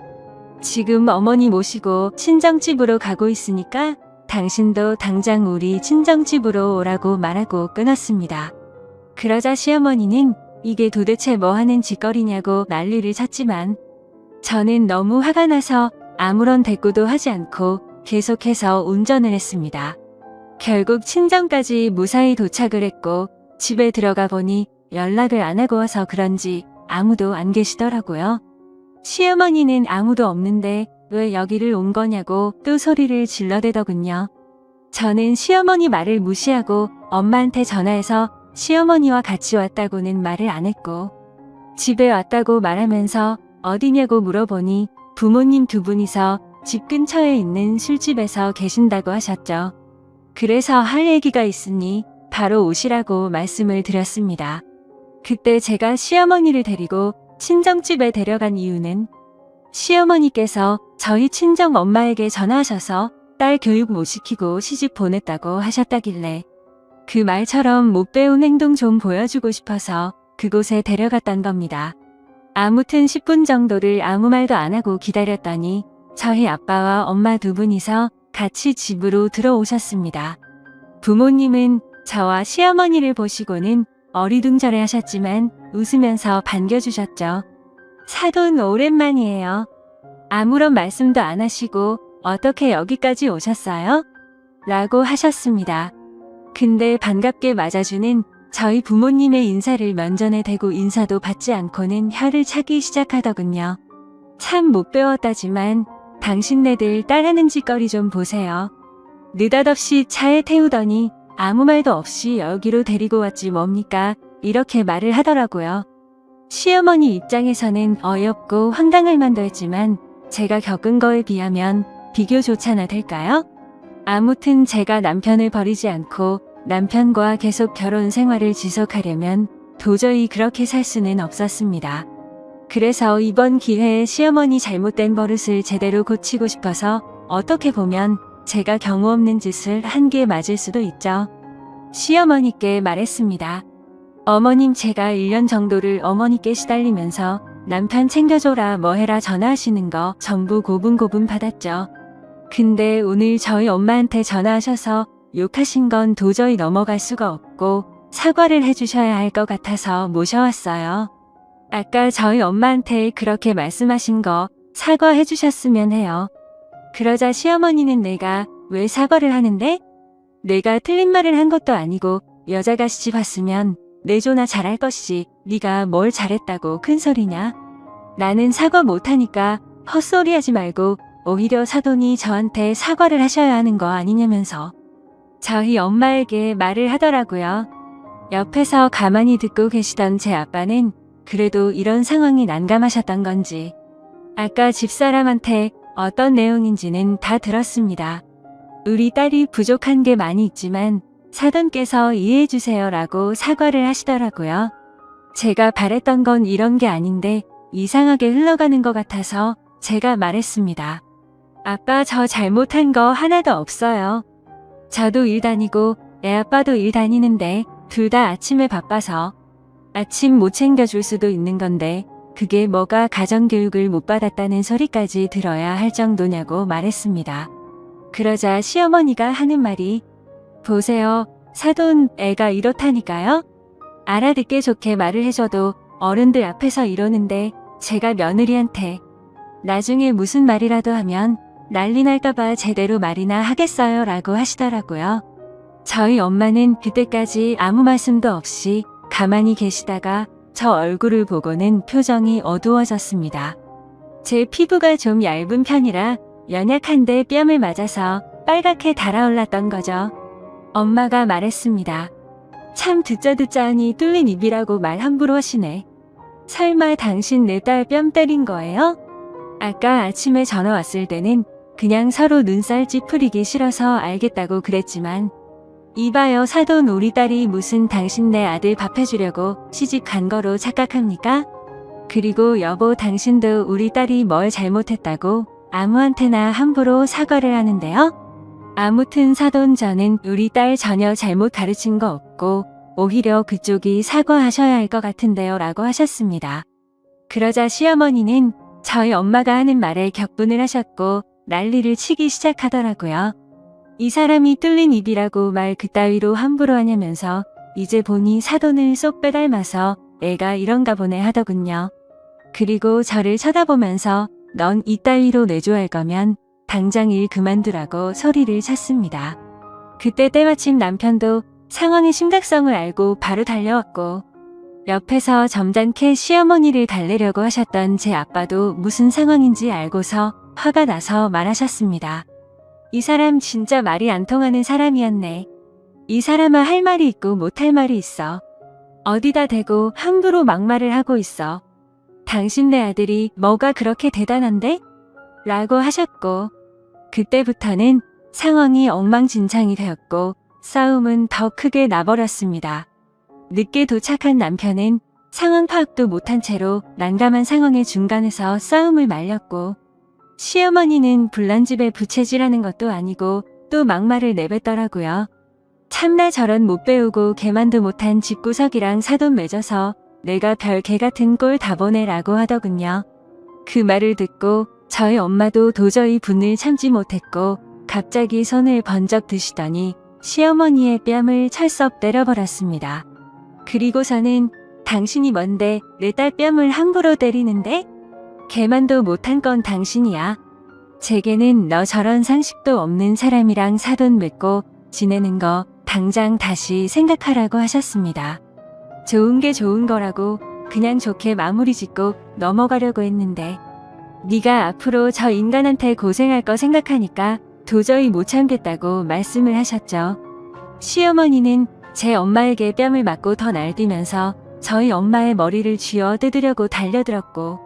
지금 어머니 모시고 친정집으로 가고 있으니까 당신도 당장 우리 친정집으로 오라고 말하고 끊었습니다. 그러자 시어머니는 이게 도대체 뭐 하는 짓거리냐고 난리를 쳤지만, 저는 너무 화가 나서 아무런 대꾸도 하지 않고 계속해서 운전을 했습니다. 결국 친정까지 무사히 도착을 했고, 집에 들어가 보니 연락을 안 하고 와서 그런지 아무도 안 계시더라고요. 시어머니는 아무도 없는데 왜 여기를 온 거냐고 또 소리를 질러대더군요. 저는 시어머니 말을 무시하고 엄마한테 전화해서 시어머니와 같이 왔다고는 말을 안 했고 집에 왔다고 말하면서 어디냐고 물어보니 부모님 두 분이서 집 근처에 있는 술집에서 계신다고 하셨죠. 그래서 할 얘기가 있으니 바로 오시라고 말씀을 드렸습니다. 그때 제가 시어머니를 데리고 친정집에 데려간 이유는 시어머니께서 저희 친정 엄마에게 전화하셔서 딸 교육 못 시키고 시집 보냈다고 하셨다길래 그 말처럼 못 배운 행동 좀 보여주고 싶어서 그곳에 데려갔던 겁니다. 아무튼 10분 정도를 아무 말도 안 하고 기다렸더니 저희 아빠와 엄마 두 분이서 같이 집으로 들어오셨습니다. 부모님은 저와 시어머니를 보시고는 어리둥절해 하셨지만 웃으면서 반겨주셨죠. 사돈 오랜만이에요. 아무런 말씀도 안 하시고 어떻게 여기까지 오셨어요? 라고 하셨습니다. 근데 반갑게 맞아주는 저희 부모님의 인사를 면전에 대고 인사도 받지 않고는 혀를 차기 시작하더군요. 참 못 배웠다지만 당신네들 딸하는 짓거리 좀 보세요. 느닷없이 차에 태우더니 아무 말도 없이 여기로 데리고 왔지 뭡니까? 이렇게 말을 하더라고요. 시어머니 입장에서는 어이없고 황당할 만도 했지만 제가 겪은 거에 비하면 비교조차나 될까요? 아무튼 제가 남편을 버리지 않고 남편과 계속 결혼 생활을 지속하려면 도저히 그렇게 살 수는 없었습니다. 그래서 이번 기회에 시어머니 잘못된 버릇을 제대로 고치고 싶어서 어떻게 보면 제가 경우 없는 짓을 한 게 맞을 수도 있죠. 시어머니께 말했습니다. 어머님 제가 1년 정도를 어머니께 시달리면서 남편 챙겨줘라 뭐해라 전화하시는 거 전부 고분고분 받았죠. 근데 오늘 저희 엄마한테 전화하셔서 욕하신 건 도저히 넘어갈 수가 없고 사과를 해주셔야 할 것 같아서 모셔왔어요. 아까 저희 엄마한테 그렇게 말씀하신 거 사과해 주셨으면 해요. 그러자 시어머니는 내가 왜 사과를 하는데? 내가 틀린 말을 한 것도 아니고 여자가 시집 왔으면 내조나 잘할 것이지 네가 뭘 잘했다고 큰 소리냐? 나는 사과 못하니까 헛소리하지 말고 오히려 사돈이 저한테 사과를 하셔야 하는 거 아니냐면서 저희 엄마에게 말을 하더라고요. 옆에서 가만히 듣고 계시던 제 아빠는 그래도 이런 상황이 난감하셨던 건지 아까 집사람한테 어떤 내용인지는 다 들었습니다. 우리 딸이 부족한 게 많이 있지만 사돈께서 이해해 주세요라고 사과를 하시더라고요. 제가 바랬던 건 이런 게 아닌데 이상하게 흘러가는 것 같아서 제가 말했습니다. 아빠 저 잘못한 거 하나도 없어요. 저도 일 다니고 애 아빠도 일 다니는데 둘 다 아침에 바빠서 아침 못 챙겨줄 수도 있는 건데 그게 뭐가 가정교육을 못 받았다는 소리까지 들어야 할 정도냐고 말했습니다. 그러자 시어머니가 하는 말이 보세요. 사돈 애가 이렇다니까요. 알아듣게 좋게 말을 해줘도 어른들 앞에서 이러는데 제가 며느리한테 나중에 무슨 말이라도 하면 난리 날까봐 제대로 말이나 하겠어요 라고 하시더라고요. 저희 엄마는 그때까지 아무 말씀도 없이 가만히 계시다가 저 얼굴을 보고는 표정이 어두워졌습니다. 제 피부가 좀 얇은 편이라 연약한데 뺨을 맞아서 빨갛게 달아올랐던 거죠. 엄마가 말했습니다. 참 듣자 하니 뚫린 입이라고 말 함부로 하시네. 설마 당신 내 딸 뺨 때린 거예요? 아까 아침에 전화 왔을 때는 그냥 서로 눈살 찌푸리기 싫어서 알겠다고 그랬지만 이봐요 사돈 우리 딸이 무슨 당신네 아들 밥 해주려고 시집 간 거로 착각합니까? 그리고 여보 당신도 우리 딸이 뭘 잘못했다고 아무한테나 함부로 사과를 하는데요? 아무튼 사돈 저는 우리 딸 전혀 잘못 가르친 거 없고 오히려 그쪽이 사과하셔야 할 것 같은데요 라고 하셨습니다. 그러자 시어머니는 저희 엄마가 하는 말에 격분을 하셨고 난리를 치기 시작하더라고요. 이 사람이 뚫린 입이라고 말 그따위로 함부로 하냐면서 이제 보니 사돈을 쏙 빼닮아서 애가 이런가 보네 하더군요. 그리고 저를 쳐다보면서 넌 이따위로 내조할 거면 당장 일 그만두라고 소리를 쳤습니다. 그때 때마침 남편도 상황의 심각성을 알고 바로 달려왔고 옆에서 점잖게 시어머니를 달래려고 하셨던 제 아빠도 무슨 상황인지 알고서 화가 나서 말하셨습니다. 이 사람 진짜 말이 안 통하는 사람이었네. 이 사람아 할 말이 있고 못할 말이 있어. 어디다 대고 함부로 막말을 하고 있어. 당신네 아들이 뭐가 그렇게 대단한데? 라고 하셨고, 그때부터는 상황이 엉망진창이 되었고 싸움은 더 크게 나버렸습니다. 늦게 도착한 남편은 상황 파악도 못한 채로 난감한 상황의 중간에서 싸움을 말렸고, 시어머니는 불난집에 부채질하는 것도 아니고 또 막말을 내뱉더라고요. 참나 저런 못 배우고 개만도 못한 집구석이랑 사돈 맺어서 내가 별 개 같은 꼴 다 보내라고 하더군요. 그 말을 듣고 저희 엄마도 도저히 분을 참지 못했고 갑자기 손을 번쩍 드시더니 시어머니의 뺨을 철썩 때려버렸습니다. 그리고서는 당신이 뭔데 내 딸 뺨을 함부로 때리는데? 개만도 못한 건 당신이야. 제게는 너 저런 상식도 없는 사람이랑 사돈 맺고 지내는 거 당장 다시 생각하라고 하셨습니다. 좋은 게 좋은 거라고 그냥 좋게 마무리 짓고 넘어가려고 했는데 네가 앞으로 저 인간한테 고생할 거 생각하니까 도저히 못 참겠다고 말씀을 하셨죠. 시어머니는 제 엄마에게 뺨을 맞고 더 날뛰면서 저희 엄마의 머리를 쥐어 뜯으려고 달려들었고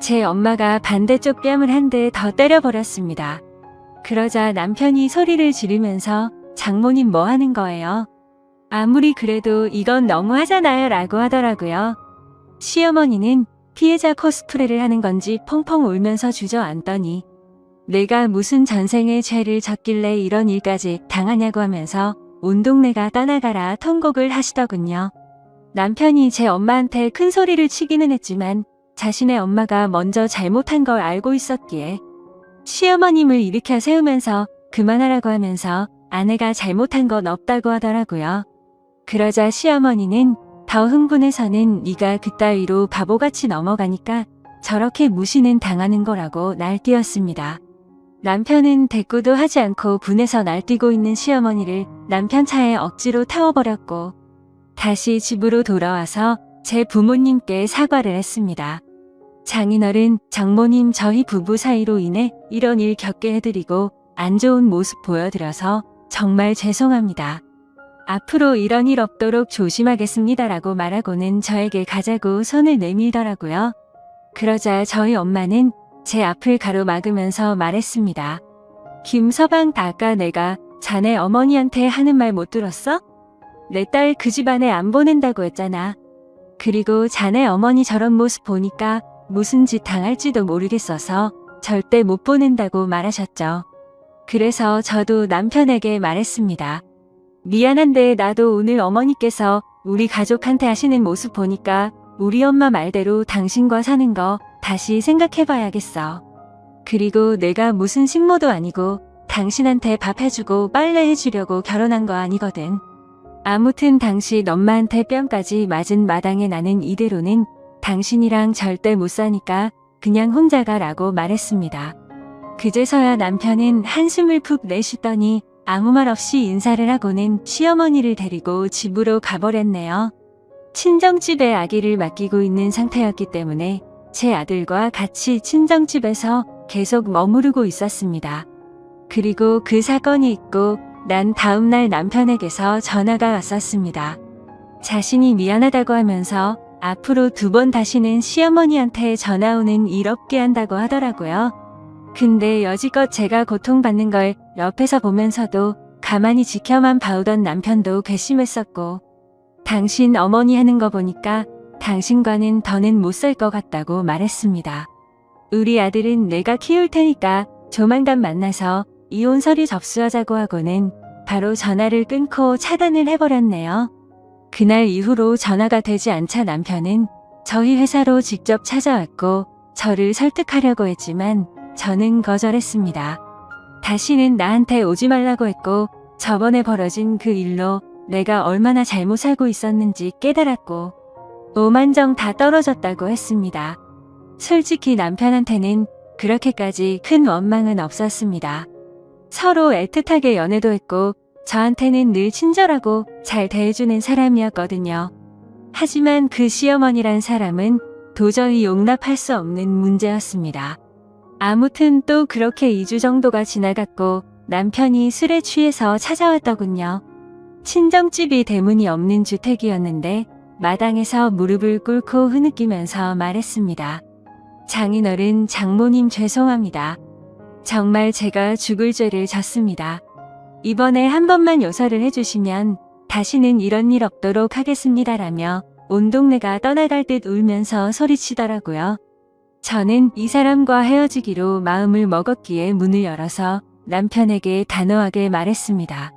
제 엄마가 반대쪽 뺨을 한 대 더 때려버렸습니다. 그러자 남편이 소리를 지르면서 장모님 뭐 하는 거예요? 아무리 그래도 이건 너무하잖아요 라고 하더라고요. 시어머니는 피해자 코스프레를 하는 건지 펑펑 울면서 주저앉더니 내가 무슨 전생의 죄를 졌길래 이런 일까지 당하냐고 하면서 온 동네가 떠나가라 통곡을 하시더군요. 남편이 제 엄마한테 큰 소리를 치기는 했지만 자신의 엄마가 먼저 잘못한 걸 알고 있었기에 시어머님을 일으켜 세우면서 그만하라고 하면서 아내가 잘못한 건 없다고 하더라고요. 그러자 시어머니는 더 흥분해서는 네가 그따위로 바보같이 넘어가니까 저렇게 무시는 당하는 거라고 날뛰었습니다. 남편은 대꾸도 하지 않고 분해서 날뛰고 있는 시어머니를 남편 차에 억지로 태워버렸고 다시 집으로 돌아와서 제 부모님께 사과를 했습니다. 장인어른, 장모님 저희 부부 사이로 인해 이런 일 겪게 해드리고 안 좋은 모습 보여드려서 정말 죄송합니다. 앞으로 이런 일 없도록 조심하겠습니다라고 말하고는 저에게 가자고 손을 내밀더라고요. 그러자 저희 엄마는 제 앞을 가로막으면서 말했습니다. 김서방 아까 내가 자네 어머니한테 하는 말 못 들었어? 내 딸 그 집안에 안 보낸다고 했잖아. 그리고 자네 어머니 저런 모습 보니까 무슨 짓 당할지도 모르겠어서 절대 못 보낸다고 말하셨죠. 그래서 저도 남편에게 말했습니다. 미안한데 나도 오늘 어머니께서 우리 가족한테 하시는 모습 보니까 우리 엄마 말대로 당신과 사는 거 다시 생각해봐야겠어. 그리고 내가 무슨 식모도 아니고 당신한테 밥 해주고 빨래 해주려고 결혼한 거 아니거든. 아무튼 당신 엄마한테 뺨까지 맞은 마당에 나는 이대로는 당신이랑 절대 못 사니까 그냥 혼자 가라고 말했습니다. 그제서야 남편은 한숨을 푹 내쉬더니 아무 말 없이 인사를 하고는 시어머니를 데리고 집으로 가버렸네요. 친정집에 아기를 맡기고 있는 상태였기 때문에 제 아들과 같이 친정집에서 계속 머무르고 있었습니다. 그리고 그 사건이 있고 난 다음날 남편에게서 전화가 왔었습니다. 자신이 미안하다고 하면서 앞으로 2번 다시는 시어머니한테 전화 오는 일 없게 한다고 하더라고요. 근데 여지껏 제가 고통받는 걸 옆에서 보면서도 가만히 지켜만 봐오던 남편도 괘씸했었고 당신 어머니 하는 거 보니까 당신과는 더는 못 살 것 같다고 말했습니다. 우리 아들은 내가 키울 테니까 조만간 만나서 이혼 서류 접수하자고 하고는 바로 전화를 끊고 차단을 해버렸네요. 그날 이후로 전화가 되지 않자 남편은 저희 회사로 직접 찾아왔고 저를 설득하려고 했지만 저는 거절했습니다. 다시는 나한테 오지 말라고 했고 저번에 벌어진 그 일로 내가 얼마나 잘못 살고 있었는지 깨달았고 오만정 다 떨어졌다고 했습니다. 솔직히 남편한테는 그렇게까지 큰 원망은 없었습니다. 서로 애틋하게 연애도 했고 저한테는 늘 친절하고 잘 대해주는 사람이었거든요. 하지만 그 시어머니란 사람은 도저히 용납할 수 없는 문제였습니다. 아무튼 또 그렇게 2주 정도가 지나갔고 남편이 술에 취해서 찾아왔더군요. 친정집이 대문이 없는 주택이었는데 마당에서 무릎을 꿇고 흐느끼면서 말했습니다. 장인어른, 장모님 죄송합니다. 정말 제가 죽을 죄를 졌습니다. 이번에 한 번만 용서를 해주시면 다시는 이런 일 없도록 하겠습니다라며 온 동네가 떠나갈 듯 울면서 소리치더라고요. 저는 이 사람과 헤어지기로 마음을 먹었기에 문을 열어서 남편에게 단호하게 말했습니다.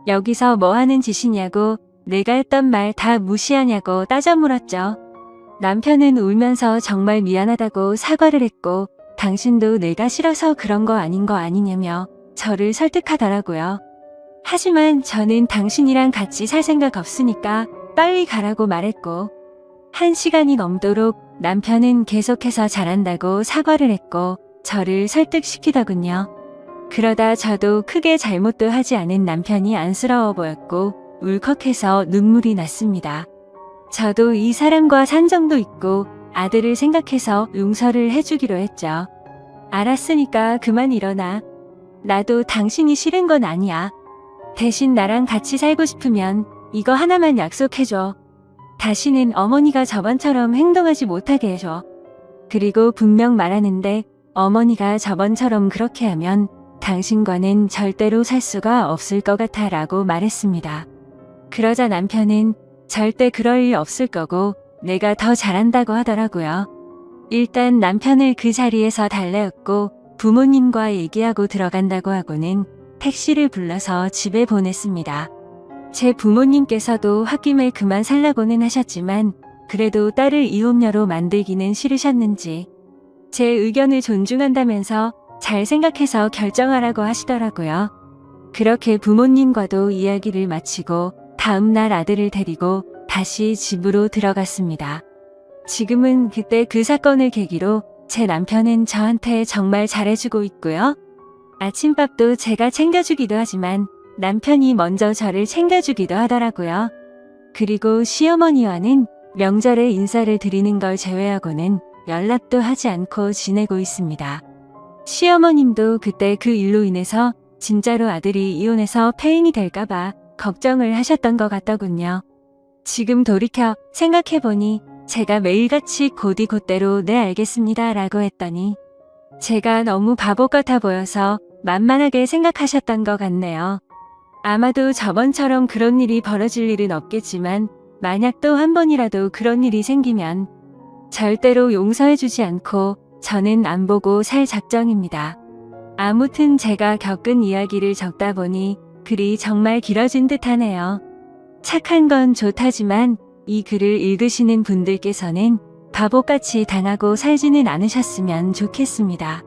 여기서 뭐 하는 짓이냐고, 내가 했던 말 다 무시하냐고 따져 물었죠. 남편은 울면서 정말 미안하다고 사과를 했고, 당신도 내가 싫어서 그런 거 아닌 거 아니냐며 저를 설득하더라고요. 하지만 저는 당신이랑 같이 살 생각 없으니까 빨리 가라고 말했고, 1시간이 넘도록 남편은 계속해서 잘한다고 사과를 했고 저를 설득시키더군요. 그러다 저도 크게 잘못도 하지 않은 남편이 안쓰러워 보였고 울컥해서 눈물이 났습니다. 저도 이 사람과 산정도 있고 아들을 생각해서 용서를 해주기로 했죠. 알았으니까 그만 일어나. 나도 당신이 싫은 건 아니야. 대신 나랑 같이 살고 싶으면 이거 하나만 약속해줘. 다시는 어머니가 저번처럼 행동하지 못하게 해줘. 그리고 분명 말하는데 어머니가 저번처럼 그렇게 하면 당신과는 절대로 살 수가 없을 것 같아 라고 말했습니다. 그러자 남편은 절대 그럴 일 없을 거고 내가 더 잘한다고 하더라고요. 일단 남편을 그 자리에서 달래었고 부모님과 얘기하고 들어간다고 하고는 택시를 불러서 집에 보냈습니다. 제 부모님께서도 홧김에 그만 살라고는 하셨지만 그래도 딸을 이혼녀로 만들기는 싫으셨는지 제 의견을 존중한다면서 잘 생각해서 결정하라고 하시더라고요. 그렇게 부모님과도 이야기를 마치고 다음날 아들을 데리고 다시 집으로 들어갔습니다. 지금은 그때 그 사건을 계기로 제 남편은 저한테 정말 잘해주고 있고요. 아침밥도 제가 챙겨주기도 하지만 남편이 먼저 저를 챙겨주기도 하더라고요. 그리고 시어머니와는 명절에 인사를 드리는 걸 제외하고는 연락도 하지 않고 지내고 있습니다. 시어머님도 그때 그 일로 인해서 진짜로 아들이 이혼해서 폐인이 될까봐 걱정을 하셨던 것 같더군요. 지금 돌이켜 생각해보니 제가 매일같이 곧이곧대로 네 알겠습니다 라고 했더니 제가 너무 바보 같아 보여서 만만하게 생각하셨던 것 같네요. 아마도 저번처럼 그런 일이 벌어질 일은 없겠지만 만약 또 한 번이라도 그런 일이 생기면 절대로 용서해주지 않고 저는 안 보고 살 작정입니다. 아무튼 제가 겪은 이야기를 적다 보니 글이 정말 길어진 듯하네요. 착한 건 좋다지만 이 글을 읽으시는 분들께서는 바보같이 당하고 살지는 않으셨으면 좋겠습니다.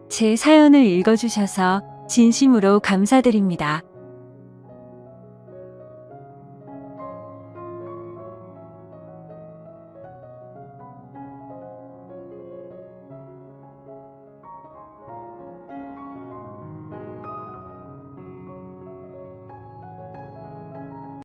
제 사연을 읽어주셔서 진심으로 감사드립니다.